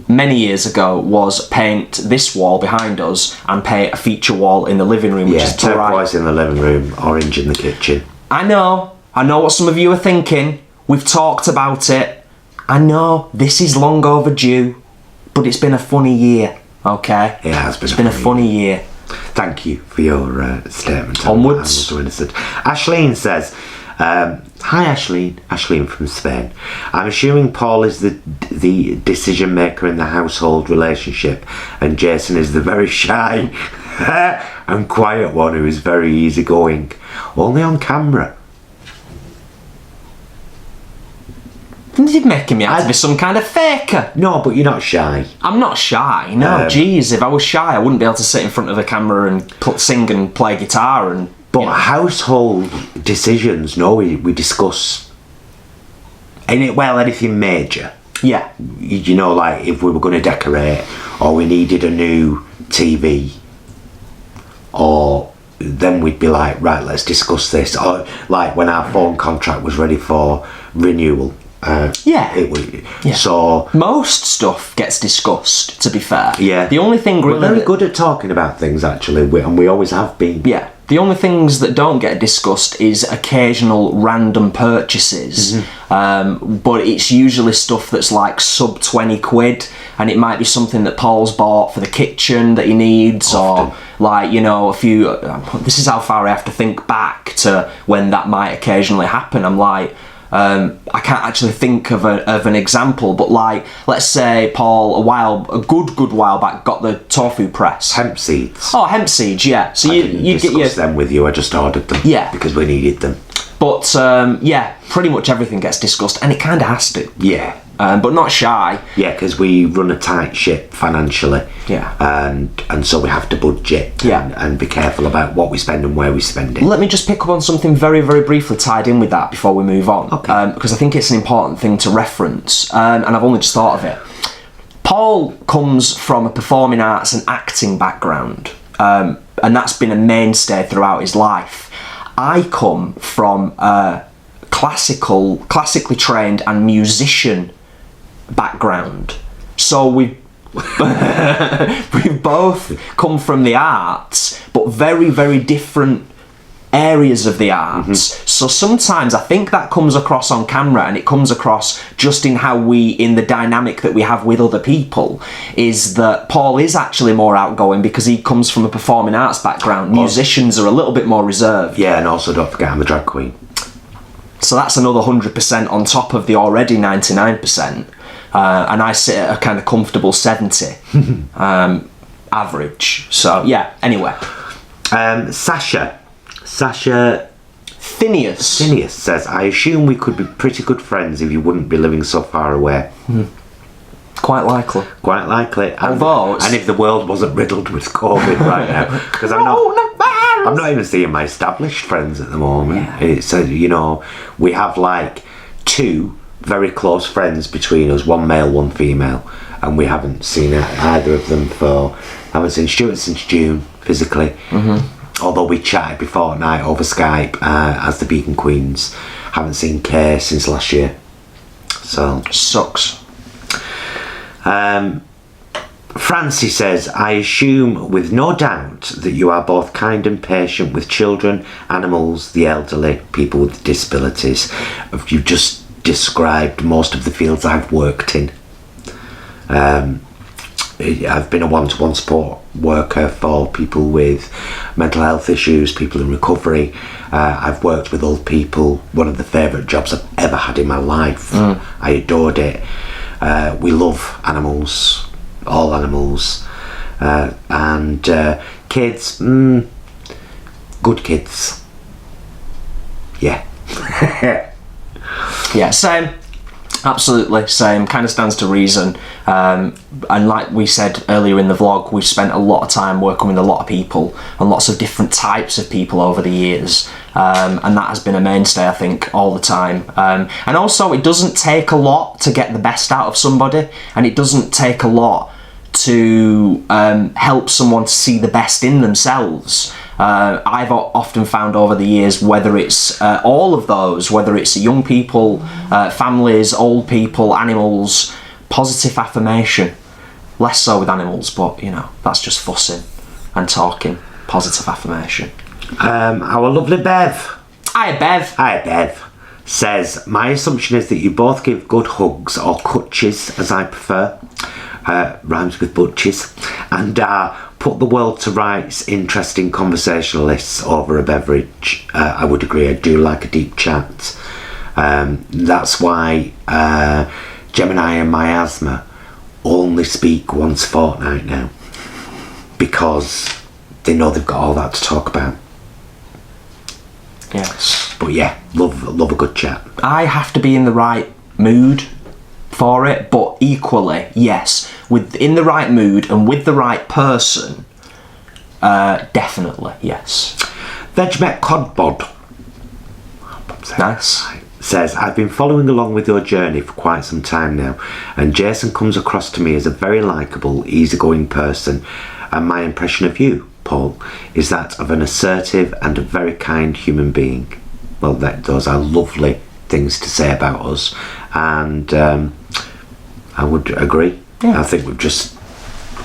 S3: many years ago was paint this wall behind us and paint a feature wall in the living room, which is
S2: turquoise in the living room, orange in the kitchen.
S3: I know what some of you are thinking. We've talked about it. I know this is long overdue, but it's been a funny year, okay?
S2: It has been.
S3: It's been a funny year.
S2: Thank you for your statement.
S3: Onwards.
S2: Ashleen says, hi Ashleen, Ashleen from Spain. I'm assuming Paul is the decision maker in the household relationship and Jason is the very shy and quiet one who is very easygoing. Only on camera.
S3: You're making me out to be some kind of faker.
S2: No, but you're not shy.
S3: I'm not shy. No, jeez, if I was shy, I wouldn't be able to sit in front of the camera and sing and play guitar and.
S2: But household decisions, no, we discuss anything major.
S3: Yeah.
S2: You know, like if we were going to decorate or we needed a new TV, or then we'd be like, right, let's discuss this. Or like when our phone contract was ready for renewal. So
S3: most stuff gets discussed, to be fair.
S2: Yeah.
S3: The only thing really,
S2: we're very good at talking about things, actually, and we always have been.
S3: Yeah. The only things that don't get discussed is occasional random purchases. Mm-hmm. But it's usually stuff that's like sub 20 quid, and it might be something that Paul's bought for the kitchen that he needs,
S2: often.
S3: Or like, you know, this is how far I have to think back to when that might occasionally happen. I'm like, I can't actually think of an example, but like, let's say Paul a good while back got the tofu press.
S2: Hemp seeds.
S3: Oh, hemp seeds, yeah. So you
S2: discuss them with you. I just ordered them.
S3: Yeah.
S2: Because we needed them.
S3: But pretty much everything gets discussed, and it kind of has to.
S2: Yeah.
S3: But not shy.
S2: Yeah, because we run a tight ship financially.
S3: Yeah.
S2: And so we have to budget.
S3: Yeah.
S2: And be careful about what we spend and where we spend it.
S3: Let me just pick up on something very, very briefly tied in with that before we move on.
S2: Okay.
S3: Because I think it's an important thing to reference, and I've only just thought of it. Paul comes from a performing arts and acting background, and that's been a mainstay throughout his life. I come from a classically trained and musician background, so we've both come from the arts, but very, very different areas of the arts. Mm-hmm. So sometimes I think that comes across on camera, and it comes across just in the dynamic that we have with other people, is that Paul is actually more outgoing because he comes from a performing arts background. Musicians are a little bit more reserved.
S2: Yeah, and also don't forget I'm a drag queen.
S3: So that's another 100% on top of the already 99%. And I sit at a kind of comfortable 70 average. So yeah, anyway.
S2: Sasha
S3: Phineas
S2: says, I assume we could be pretty good friends if you wouldn't be living so far away.
S3: Quite likely.
S2: And if the world wasn't riddled with COVID right now. Because I'm not I'm not even seeing my established friends at the moment. It's we have like 2 very close friends between us, 1 male, 1 female, and we haven't seen either of them haven't seen Stuart since June physically. Although we chatted before at night over Skype as the Vegan Queens. Haven't seen Kay since last year. So
S3: sucks.
S2: Francie says, I assume with no doubt that you are both kind and patient with children, animals, the elderly, people with disabilities. You've just described most of the fields I've worked in. I've been a one-to-one support worker for people with mental health issues, people in recovery. I've worked with old people. One of the favourite jobs I've ever had in my life. I adored it. We love animals, all animals, and kids. Good kids. Yeah.
S3: Yeah, same. Absolutely same. Kind of stands to reason. And like we said earlier in the vlog, we've spent a lot of time working with a lot of people and lots of different types of people over the years. And that has been a mainstay, I think, all the time. And also, it doesn't take a lot to get the best out of somebody, and it doesn't take a lot to help someone to see the best in themselves. I've often found over the years, whether it's all of those, whether it's young people, families, old people, animals, positive affirmation. Less so with animals, but that's just fussing and talking. Positive affirmation.
S2: Our lovely Bev.
S3: Hi, Bev.
S2: Hi, Bev. Says, my assumption is that you both give good hugs, or kutches as I prefer. Rhymes with butches. And put the world to rights, interesting conversationalists over a beverage. I would agree, I do like a deep chat. That's why Gemini and Miasma only speak once a fortnight now, because they know they've got all that to talk about.
S3: Yes.
S2: But yeah, love a good chat.
S3: I have to be in the right mood for it, but equally, yes, in the right mood and with the right person, definitely, yes.
S2: Vegmet Codbod.
S3: Nice.
S2: Says, I've been following along with your journey for quite some time now, and Jason comes across to me as a very likeable, easygoing person, and my impression of you, Paul, is that of an assertive and a very kind human being. Well, those are lovely things to say about us, and I would agree.
S3: Yeah.
S2: I think we've just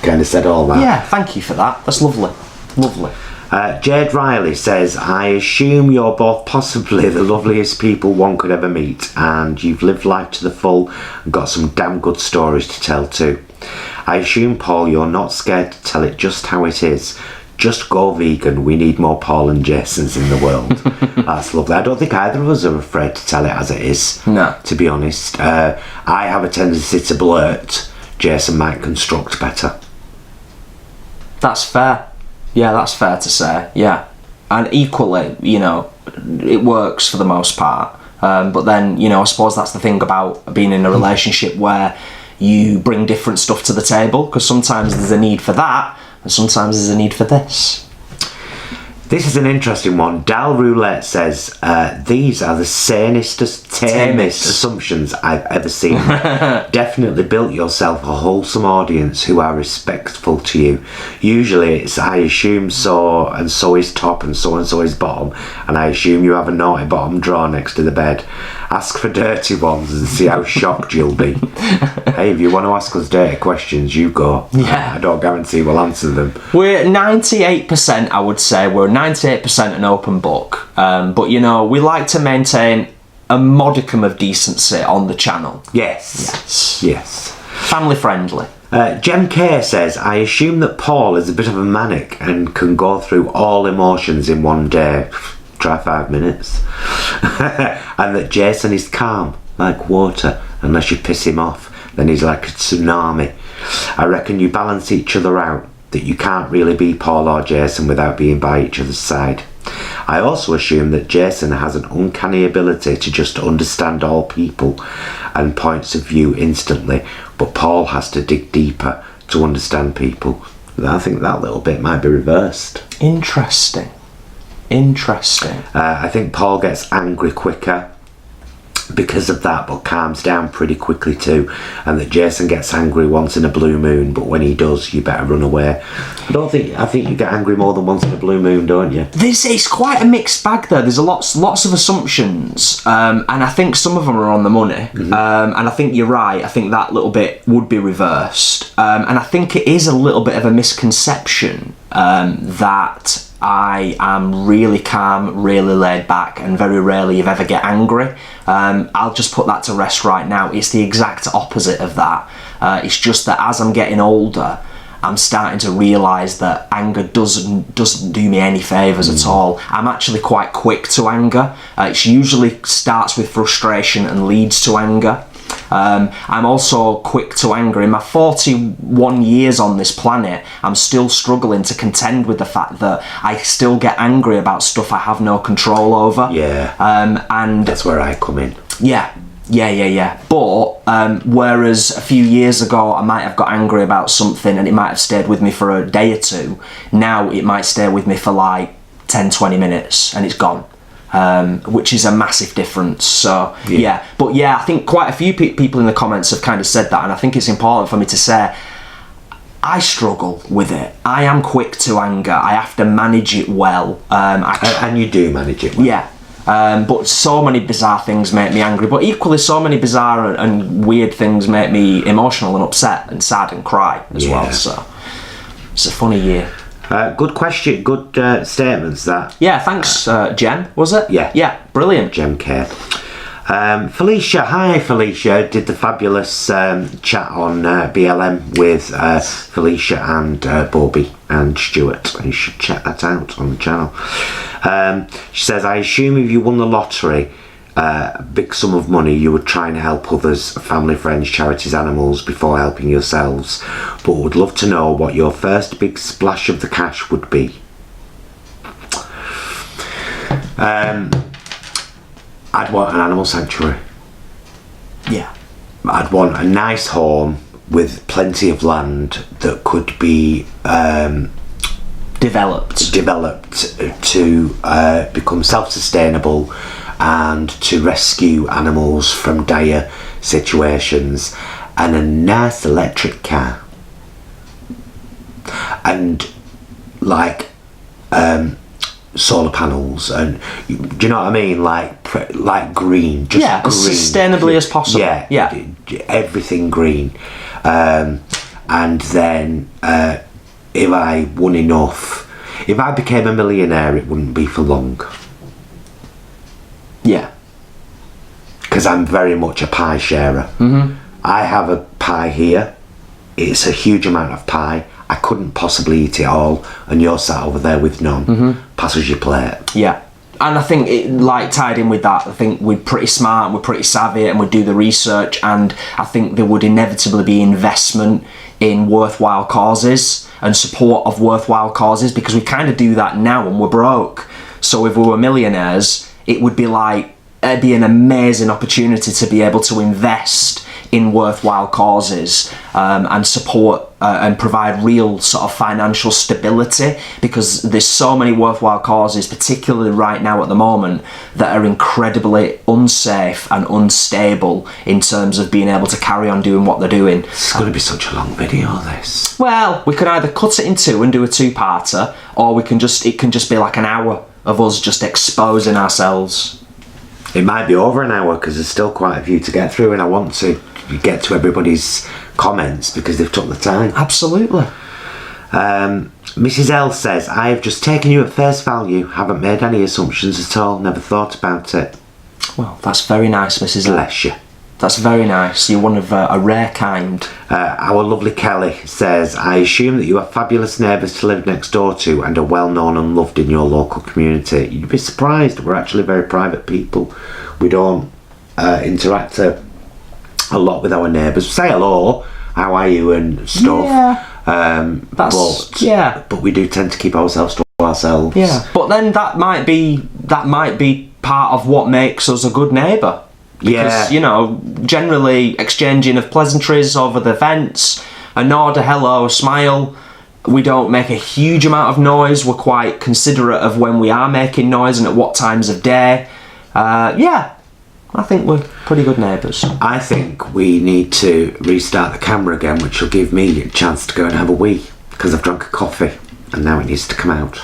S2: kind of said all that.
S3: Yeah, thank you for that. That's lovely. Lovely.
S2: Jade Riley says, I assume you're both possibly the loveliest people one could ever meet, and you've lived life to the full and got some damn good stories to tell too. I assume, Paul, you're not scared to tell it just how it is. Just go vegan. We need more Paul and Jasons in the world. That's lovely. I don't think either of us are afraid to tell it as it is.
S3: No.
S2: To be honest. I have a tendency to blurt. Jason might construct better.
S3: That's fair. Yeah, that's fair to say. Yeah. And equally, it works for the most part. But then, I suppose that's the thing about being in a relationship where you bring different stuff to the table, because sometimes there's a need for that, and sometimes there's a need for this.
S2: This is an interesting one. Dal Roulette says, these are the sanest, tamest assumptions I've ever seen. Definitely built yourself a wholesome audience who are respectful to you. Usually it's, I assume so, and so is top, and so is bottom, and I assume you have a naughty bottom drawer next to the bed. Ask for dirty ones and see how shocked you'll be. Hey, if you want to ask us dirty questions, you go.
S3: Yeah.
S2: I don't guarantee we'll answer them.
S3: We're 98%, I would say. We're 98% an open book. But, we like to maintain a modicum of decency on the channel.
S2: Yes.
S3: Family friendly.
S2: Jem K says, I assume that Paul is a bit of a manic and can go through all emotions in one day. Try 5 minutes. And that Jason is calm, like water, unless you piss him off. Then he's like a tsunami. I reckon you balance each other out, that you can't really be Paul or Jason without being by each other's side. I also assume that Jason has an uncanny ability to just understand all people and points of view instantly, but Paul has to dig deeper to understand people. I think that little bit might be reversed.
S3: Interesting. Interesting.
S2: I think Paul gets angry quicker because of that, but calms down pretty quickly too, and that Jason gets angry once in a blue moon, but when he does, you better run away. I think you get angry more than once in a blue moon, don't you?
S3: It's quite a mixed bag there. There's lots of assumptions, and I think some of them are on the money. And I think you're right. I think that little bit would be reversed, and I think it is a little bit of a misconception that I am really calm, really laid back, and very rarely if ever get angry. I'll just put that to rest right now. It's the exact opposite of that. It's just that as I'm getting older, I'm starting to realise that anger doesn't do me any favours at all. I'm actually quite quick to anger. It usually starts with frustration and leads to anger. I'm also quick to anger. In my 41 years on this planet, I'm still struggling to contend with the fact that I still get angry about stuff I have no control over. And
S2: that's where I come in.
S3: Yeah. But whereas a few years ago I might have got angry about something and it might have stayed with me for a day or two, now it might stay with me for like 10-20 minutes and it's gone. Which is a massive difference. So I think quite a few people in the comments have kind of said that, and I think it's important for me to say I struggle with it. I am quick to anger. I have to manage it well.
S2: And you do manage it well.
S3: Yeah. But so many bizarre things make me angry, but equally so many bizarre and weird things make me emotional and upset and sad and cry as well. So it's a funny year.
S2: Good question, good statements that.
S3: Yeah, thanks, Jem, was it?
S2: Yeah,
S3: brilliant.
S2: Jem K. Felicia, hi Felicia, did the fabulous chat on BLM with Felicia and Bobby and Stuart. You should check that out on the channel. She says, I assume if you won the lottery, a big sum of money, you would try and help others, family, friends, charities, animals before helping yourselves, but would love to know what your first big splash of the cash would be. I'd want an animal sanctuary.
S3: Yeah.
S2: I'd want a nice home with plenty of land that could be
S3: developed
S2: to become self-sustainable and to rescue animals from dire situations, and a nice electric car, and like solar panels, and do you know what I mean, like green, just green,
S3: as sustainably as possible. Yeah,
S2: everything green. And then if I won enough, if I became a millionaire, it wouldn't be for long.
S3: Yeah.
S2: Because I'm very much a pie sharer. I have a pie here. It's a huge amount of pie. I couldn't possibly eat it all, and you're sat over there with none. Pass us your plate.
S3: Yeah. And I think it like tied in with that. I think we're pretty smart and we're pretty savvy and we do the research, and I think there would inevitably be investment in worthwhile causes and support of worthwhile causes, because we kind of do that now and we're broke. So if we were millionaires, it would be like, it'd be an amazing opportunity to be able to invest in worthwhile causes and support and provide real sort of financial stability, because there's so many worthwhile causes, particularly right now at the moment, that are incredibly unsafe and unstable in terms of being able to carry on doing what they're doing.
S2: It's going to be such a long video, this.
S3: Well, we can either cut it in two and do a two-parter, or it can just be like an hour of us just exposing ourselves.
S2: It might be over an hour because there's still quite a few to get through, and I want to get to everybody's comments because they've took the time.
S3: Absolutely.
S2: Mrs. L says, I have just taken you at face value, haven't made any assumptions at all, never thought about it.
S3: Well, that's very nice, Mrs. L.
S2: Bless you.
S3: That's very nice. You're one of a rare kind.
S2: Our lovely Kelly says, I assume that you are fabulous neighbours to live next door to and are well known and loved in your local community. You'd be surprised, we're actually very private people. We don't interact a lot with our neighbours. Say hello, how are you and stuff.
S3: Yeah.
S2: But we do tend to keep ourselves to ourselves.
S3: Yeah. But then that might be part of what makes us a good neighbour. Because, you know, generally exchanging of pleasantries over the fence, a nod, a hello, a smile, We don't make a huge amount of noise. We're quite considerate of when we are making noise and at what times of day. Yeah, I think we're pretty good neighbours.
S2: I think we need to restart the camera again, which will give me a chance to go and have a wee, because I've drunk a coffee and now it needs to come out.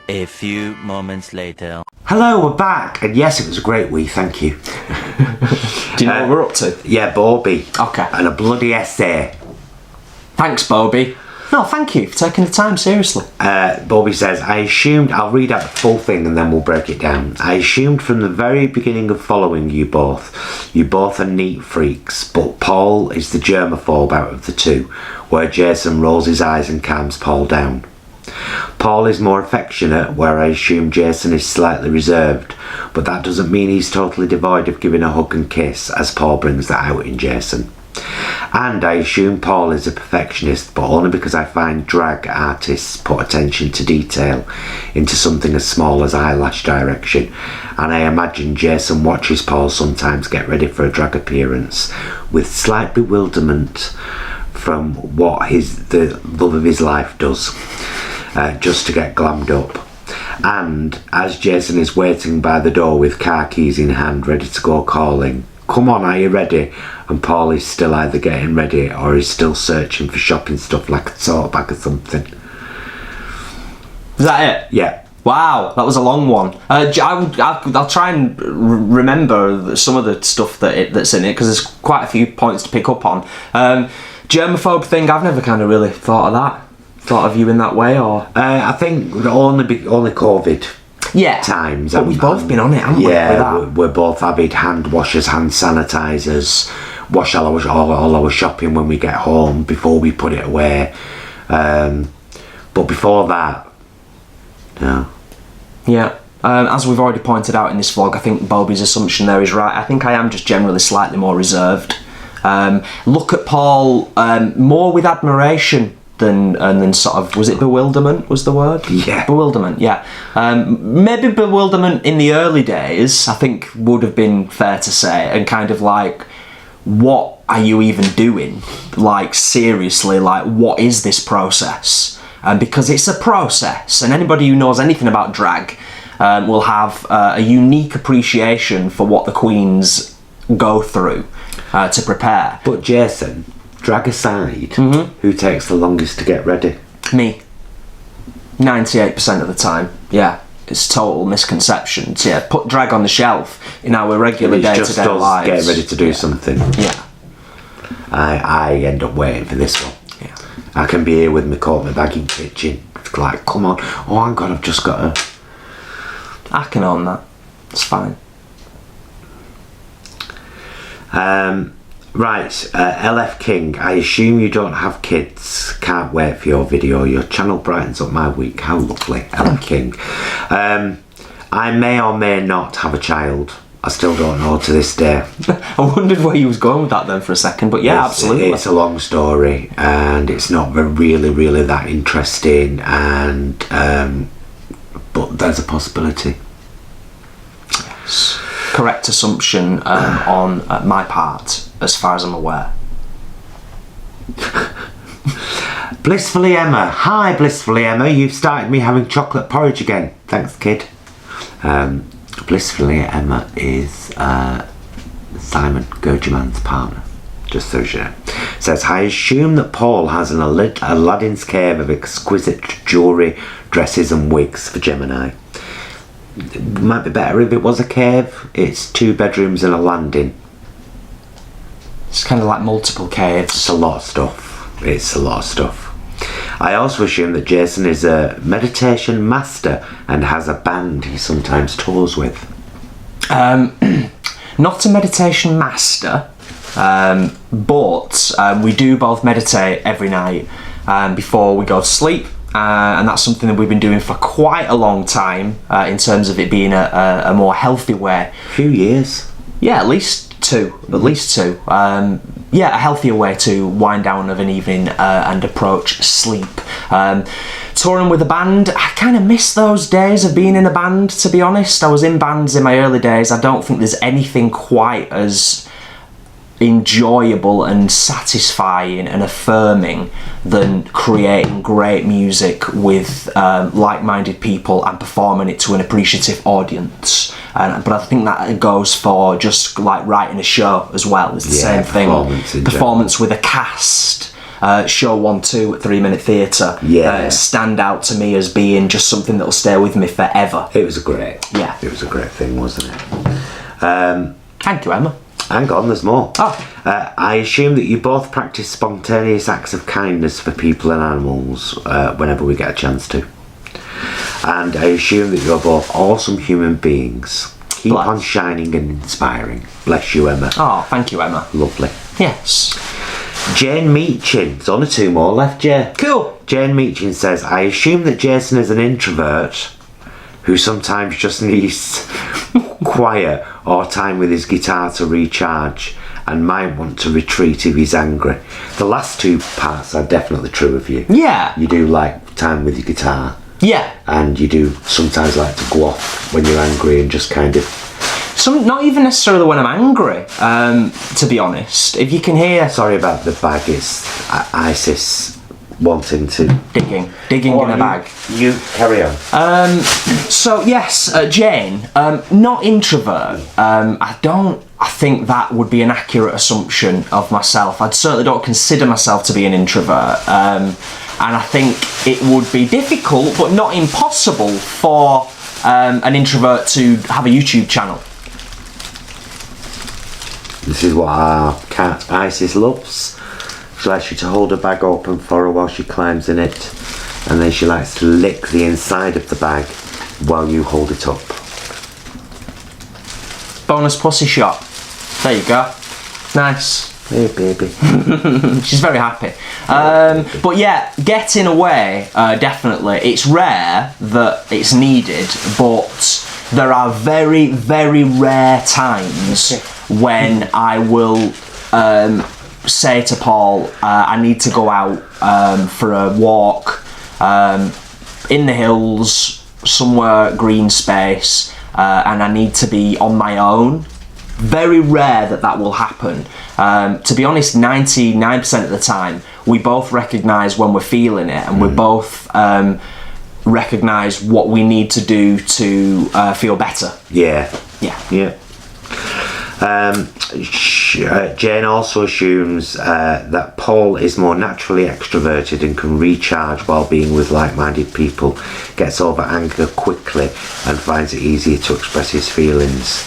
S4: A few moments later.
S2: Hello, we're back, and yes, it was a great wee, thank you.
S3: Do you know what we're up to?
S2: Yeah, Bobby.
S3: Okay.
S2: And a bloody essay.
S3: Thanks, Bobby. No, thank you for taking the time, seriously.
S2: Bobby says, I assumed, I'll read out the full thing and then we'll break it down. I assumed from the very beginning of following you both are neat freaks, but Paul is the germaphobe out of the two, where Jason rolls his eyes and calms Paul down. Paul is more affectionate, where I assume Jason is slightly reserved, but that doesn't mean he's totally devoid of giving a hug and kiss, as Paul brings that out in Jason. And I assume Paul is a perfectionist, but only because I find drag artists put attention to detail into something as small as eyelash direction, and I imagine Jason watches Paul sometimes get ready for a drag appearance with slight bewilderment from what the love of his life does, just to get glammed up. And as Jason is waiting by the door with car keys in hand, ready to go calling, "Come on, are you ready?" And Paul is still either getting ready or he's still searching for shopping stuff like a tote bag or something.
S3: Is that it?
S2: Yeah.
S3: Wow, that was a long one. I'll try and remember some of the stuff that's in it, because there's quite a few points to pick up on. Germaphobe thing, I've never kind of really thought of that. Thought of you in that way, or?
S2: I think only COVID.
S3: Yeah,
S2: times.
S3: But we've both been on it, haven't we?
S2: Yeah, we're both avid hand washers, hand sanitisers, wash all our shopping when we get home before we put it away. But before that, no.
S3: Yeah. As we've already pointed out in this vlog, I think Bobby's assumption there is right. I think I am just generally slightly more reserved. Look at Paul more with admiration than sort of, was it bewilderment was the word?
S2: Yeah.
S3: Bewilderment, yeah. Maybe bewilderment in the early days, I think would have been fair to say, and kind of like, what are you even doing? Like, seriously, like, what is this process? Because it's a process, and anybody who knows anything about drag will have a unique appreciation for what the queens go through to prepare.
S2: But Jason, drag aside, who takes the longest to get ready?
S3: Me. 98% of the time, yeah. It's total misconceptions. Yeah, put drag on the shelf in our regular day-to-day lives.
S2: Get ready to do something.
S3: Yeah.
S2: I end up waiting for this one.
S3: Yeah.
S2: I can be here with my coat, my bagging kitchen. It's like, come on. Oh, hang on, I've just got to...
S3: I can own that. It's fine.
S2: Right, LF King, I assume you don't have kids. Can't wait for your video. Your channel brightens up my week. How lovely, LF King. I may or may not have a child. I still don't know to this day.
S3: I wondered where you was going with that then for a second, but yeah, absolutely.
S2: It's a long story, and it's not really that interesting, and but there's a possibility.
S3: Yes. Correct assumption on my part, as far as I'm aware.
S2: Blissfully Emma. Hi, Blissfully Emma. You've started me having chocolate porridge again. Thanks, kid. Blissfully Emma is Simon Gurgiman's partner. Just so you know. Says, I assume that Paul has an Aladdin's cave of exquisite jewellery, dresses and wigs for Gemini. It might be better if it was a cave. It's 2 bedrooms and a landing.
S3: It's kind of like multiple caves.
S2: It's a lot of stuff. I also assume that Jason is a meditation master and has a band he sometimes tours with.
S3: Not a meditation master, but we do both meditate every night before we go to sleep. And that's something that we've been doing for quite a long time in terms of it being a more healthy way.
S2: A few years.
S3: Yeah, at least two. Yeah, a healthier way to wind down of an evening and approach sleep. Touring with a band, I kind of miss those days of being in a band, to be honest. I was in bands in my early days. I don't think there's anything quite as enjoyable and satisfying and affirming than creating great music with like-minded people and performing it to an appreciative audience. But I think that goes for just like writing a show as well. It's the same thing. Performance with a cast. Show 1, 2 at 3 Minute Theatre stand out to me as being just something that'll stay with me forever.
S2: It was a great thing, wasn't it?
S3: Thank you, Emma.
S2: Hang on, there's more.
S3: Oh.
S2: I assume that you both practice spontaneous acts of kindness for people and animals whenever we get a chance to. And I assume that you're both awesome human beings. Keep on shining and inspiring. Bless you, Emma.
S3: Oh, thank you, Emma.
S2: Lovely.
S3: Yes.
S2: Jane Meachin. There's only 2 more left, Jay.
S3: Cool.
S2: Jane Meachin says, I assume that Jason is an introvert who sometimes just needs quiet or time with his guitar to recharge and might want to retreat if he's angry. The last 2 parts are definitely true of you.
S3: Yeah.
S2: You do like time with your guitar.
S3: Yeah.
S2: And you do sometimes like to go off when you're angry and just kind of...
S3: Not even necessarily when I'm angry, to be honest. If you can hear...
S2: Sorry about the bag, it's ISIS wanting to...
S3: Digging in a bag.
S2: You carry on.
S3: So yes, Jane, not introvert. I think that would be an accurate assumption of myself. I certainly don't consider myself to be an introvert. And I think it would be difficult, but not impossible, for an introvert to have a YouTube channel.
S2: This is what our cat Isis loves. She likes you to hold her bag open for her while she climbs in it, and then she likes to lick the inside of the bag while you hold it up.
S3: Bonus pussy shot. There you go. Nice.
S2: Hey baby.
S3: She's very happy. But yeah, getting away, definitely. It's rare that it's needed, but there are very, very rare times when I will say to Paul, I need to go out for a walk in the hills, somewhere green space, and I need to be on my own. Very rare that will happen. To be honest, 99% of the time, we both recognise when we're feeling it, and we both recognise what we need to do to feel better.
S2: Yeah. Jane also assumes that Paul is more naturally extroverted and can recharge while being with like-minded people, gets over anger quickly and finds it easier to express his feelings.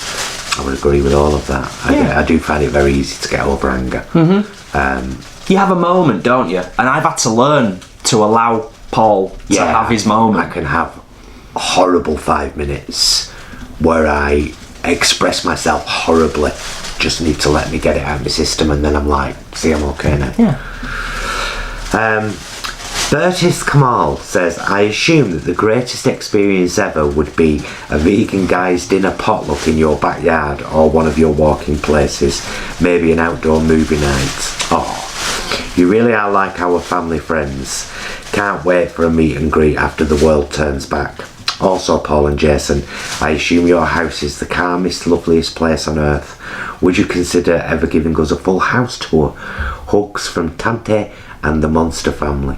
S2: I would agree with all of that. I do find it very easy to get over anger.
S3: You have a moment, don't you? And I've had to learn to allow Paul to have his moment.
S2: I can have a horrible 5 minutes where I express myself horribly. Just need to let me get it out of my system, and then I'm like, see, I'm okay now. Bertis Kamal says, I assume that the greatest experience ever would be a vegan guy's dinner potluck in your backyard or one of your walking places, maybe an outdoor movie night. Oh, you really are like our family friends. Can't wait for a meet and greet after the world turns back. Also, Paul and Jason, I assume your house is the calmest, loveliest place on earth. Would you consider ever giving us a full house tour? Hugs from Tante and the Monster family.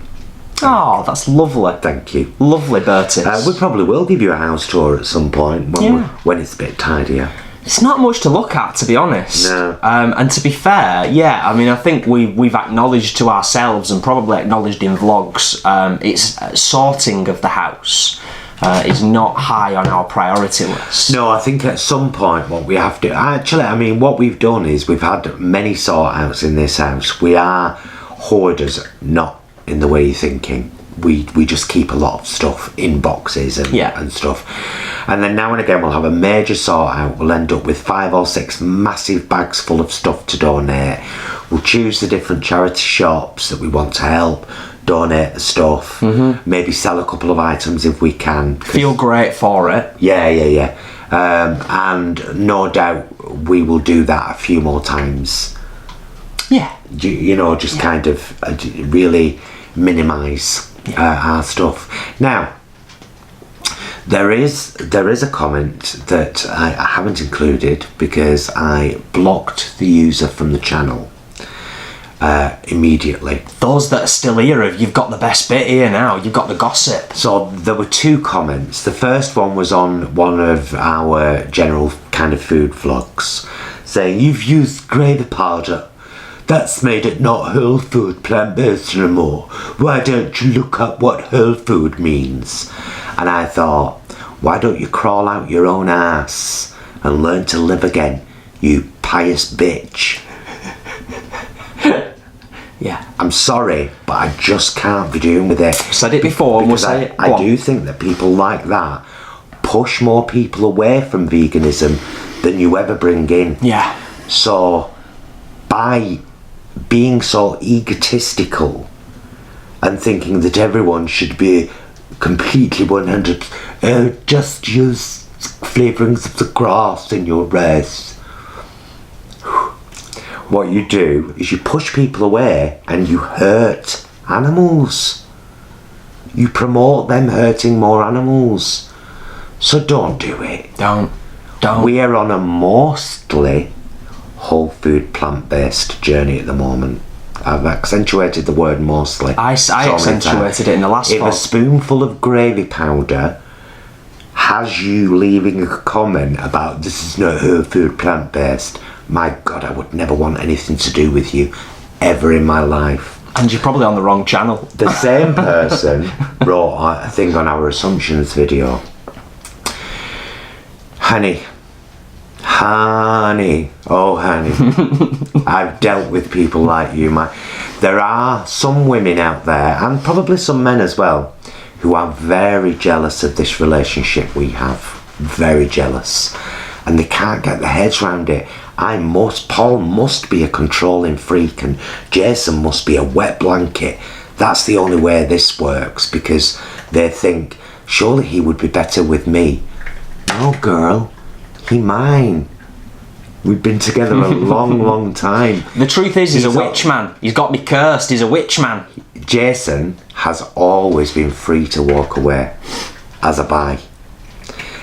S3: Oh, that's lovely.
S2: Thank you.
S3: Lovely, Bertis.
S2: We probably will give you a house tour at some point when it's a bit tidier.
S3: It's not much to look at, to be honest.
S2: No.
S3: And to be fair, I mean, I think we've acknowledged to ourselves, and probably acknowledged in vlogs, it's sorting of the house is not high on our priority list.
S2: No, I think at some point what we have to... Actually, I mean, what we've done is we've had many sort-outs in this house. We are hoarders, not in the way you're thinking. We just keep a lot of stuff in boxes and stuff. And then now and again we'll have a major sort-out. We'll end up with 5 or 6 massive bags full of stuff to donate. We'll choose the different charity shops that we want to help, donate the stuff, maybe sell a couple of items if we can.
S3: Feel great for it.
S2: Yeah. And no doubt we will do that a few more times.
S3: Yeah.
S2: You know, just kind of really minimise our stuff. Now, There is a comment that I haven't included because I blocked the user from the channel immediately.
S3: Those that are still here, you've got the best bit here now. You've got the gossip.
S2: So there were 2 comments. The first one was on one of our general kind of food vlogs, saying, "You've used gravy powder. That's made it not whole food, plant-based anymore. Why don't you look up what whole food means?" And I thought, why don't you crawl out your own ass and learn to live again, you pious bitch?
S3: Yeah.
S2: I'm sorry, but I just can't be doing with it.
S3: Said it before, and we'll say it.
S2: I do think that people like that push more people away from veganism than you ever bring in.
S3: Yeah.
S2: So, by being so egotistical and thinking that everyone should be completely 100%, just use flavourings of the grass in your rice. What you do is you push people away and you hurt animals. You promote them hurting more animals. So don't do it.
S3: Don't.
S2: We are on a mostly whole food plant-based journey at the moment. I've accentuated the word mostly.
S3: I accentuated it in the last
S2: If
S3: one.
S2: a spoonful of gravy powder has you leaving a comment about this is not whole food plant-based, my God, I would never want anything to do with you ever in my life.
S3: And you're probably on the wrong channel.
S2: The same person wrote a thing on our assumptions video. Honey, oh honey, I've dealt with people like you. There are some women out there, and probably some men as well, who are very jealous of this relationship we have. Very jealous. And they can't get their heads around it. Paul must be a controlling freak and Jason must be a wet blanket. That's the only way this works, because they think, surely he would be better with me. No, girl, he mine. We've been together a long time.
S3: The truth is, he's a witch man. He's got me cursed. He's a witch man.
S2: Jason has always been free to walk away as a bi.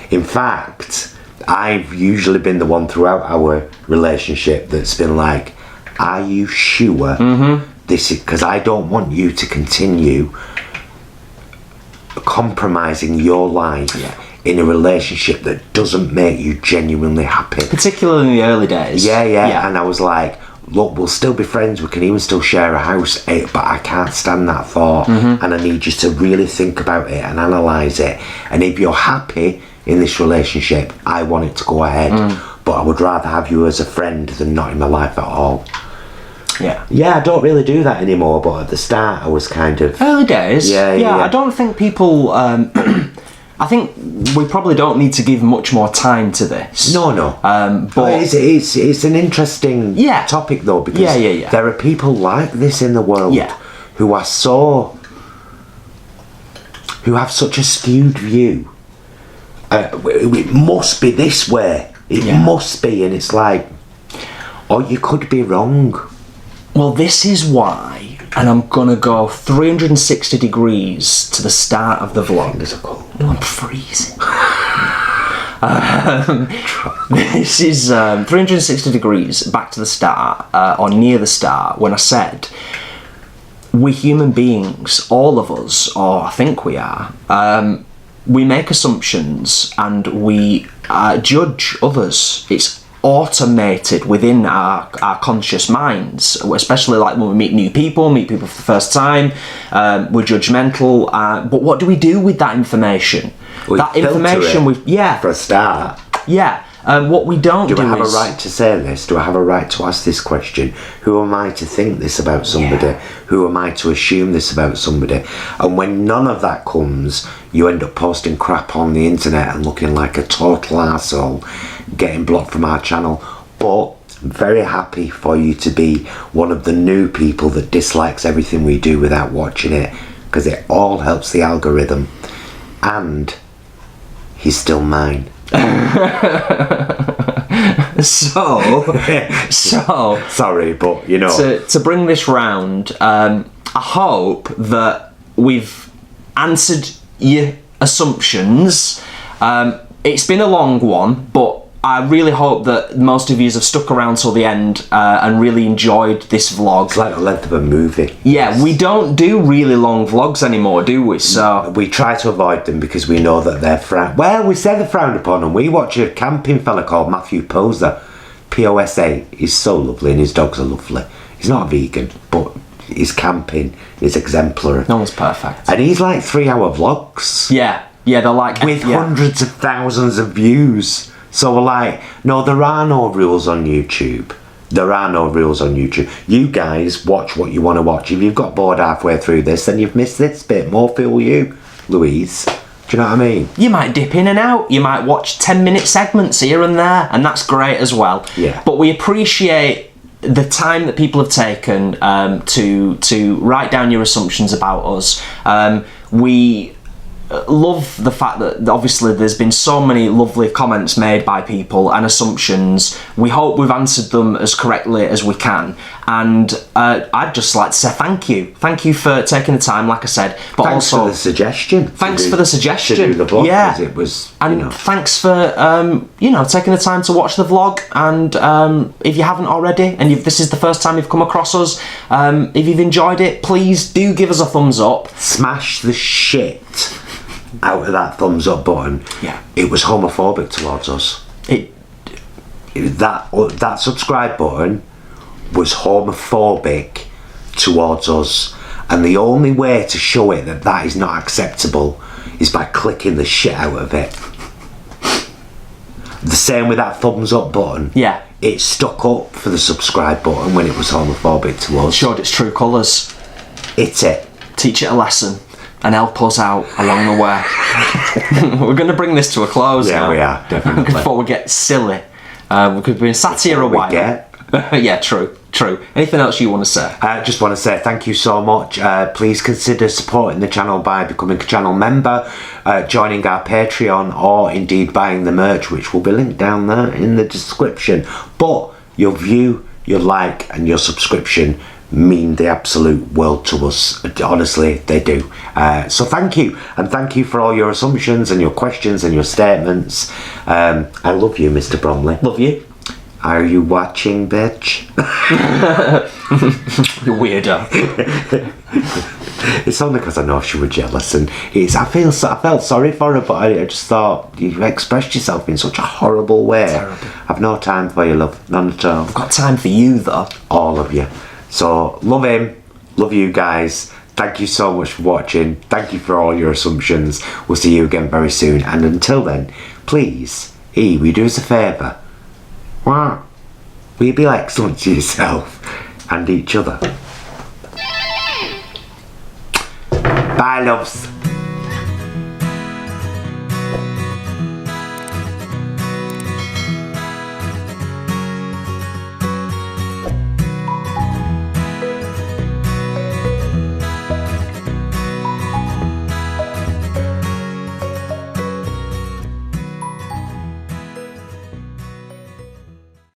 S2: In fact, I've usually been the one throughout our relationship that's been like, are you sure this is, because I don't want you to continue compromising your life in a relationship that doesn't make you genuinely happy.
S3: Particularly in the early days.
S2: Yeah. And I was like, look, we'll still be friends, we can even still share a house, but I can't stand that thought, and I need you to really think about it and analyse it, and if you're happy in this relationship, I want it to go ahead, but I would rather have you as a friend than not in my life at all. Yeah, I don't really do that anymore, but at the start I was kind of...
S3: Early days?
S2: Yeah.
S3: I don't think people... I think we probably don't need to give much more time to this.
S2: No.
S3: But
S2: it's an interesting topic though, because there are people like this in the world who are who have such a skewed view. It must be this way. It must be, and it's like, oh, you could be wrong.
S3: Well, this is why, and I'm gonna go 360 degrees to the start of the vlog. No, I'm freezing. This is 360 degrees back to the start, or near the start, when I said, we human beings, all of us, or I think we are, we make assumptions and we judge others. It's automated within our conscious minds, especially like when we meet people for the first time. We're judgmental, but what do we do with that information?
S2: For a start.
S3: What we don't do
S2: I have
S3: is...
S2: a right to say this? Do I have a right to ask this question? Who am I to think this about somebody? Who am I to assume this about somebody? And when none of that comes, you end up posting crap on the internet and looking like a total arsehole, getting blocked from our channel. But I'm very happy for you to be one of the new people that dislikes everything we do without watching it, because it all helps the algorithm. And he's still mine. So sorry, but you know,
S3: to bring this round, I hope that we've answered your assumptions, It's been a long one, but I really hope that most of you have stuck around till the end and really enjoyed this vlog.
S2: It's like the length of a movie.
S3: Yeah, we don't do really long vlogs anymore, do we? So
S2: we try to avoid them because we know that they're well, we say they're frowned upon, and we watch a camping fella called Matthew Posa, POSA. He's so lovely, and his dogs are lovely. He's not a vegan, but his camping is exemplary.
S3: No one's perfect.
S2: And he's like 3-hour vlogs.
S3: Yeah, they're like...
S2: With hundreds of thousands of views. So we're like, no, there are no rules on YouTube. There are no rules on YouTube. You guys watch what you want to watch. If you've got bored halfway through this, then you've missed this bit. More for you, Louise. Do you know what I mean? You
S3: might dip in and out. You might watch 10-minute segments here and there, and that's great as well.
S2: Yeah.
S3: But we appreciate the time that people have taken to write down your assumptions about us. We love the fact that obviously there's been so many lovely comments made by people and assumptions. We hope we've answered them as correctly as we can, and I'd just like to say thank you for taking the time, like I said, but
S2: thanks
S3: also
S2: for the suggestion.
S3: Thanks for the suggestion
S2: to do the vlog,
S3: yeah,
S2: it was,
S3: and thanks for taking the time to watch the vlog. And if you haven't already, and this is the first time you've come across us, if you've enjoyed it, please do give us a thumbs up.
S2: Smash the shit out of that thumbs up button.
S3: Yeah,
S2: it was homophobic towards us. That subscribe button was homophobic towards us, and the only way to show it that is not acceptable is by clicking the shit out of it. The same with that thumbs up button.
S3: Yeah,
S2: it stuck up for the subscribe button when it was homophobic to us.
S3: Showed its true colours.
S2: It's it.
S3: Teach it a lesson and help us out along the way. We're going to bring this to a close now.
S2: Yeah, we are, definitely.
S3: Before we get silly. We've been sat here a while. Yeah, true. Anything else you want to say?
S2: I just want to say thank you so much. Please consider supporting the channel by becoming a channel member, joining our Patreon, or indeed buying the merch, which will be linked down there in the description. But your view, your like, and your subscription mean the absolute world to us. Honestly, they do. So thank you, and thank you for all your assumptions and your questions and your statements. I love you, Mr. Bromley.
S3: Love you.
S2: Are you watching, bitch?
S3: You weirdo.
S2: It's only because I know she was jealous, and I felt sorry for her, but I just thought you expressed yourself in such a horrible way.
S3: Terrible.
S2: I've no time for you, love. None at all.
S3: I've got time for you, though.
S2: All of you. So, love him. Love you guys. Thank you so much for watching. Thank you for all your assumptions. We'll see you again very soon. And until then, please, will you do us a favour? Will you be excellent to yourself and each other? Bye, loves.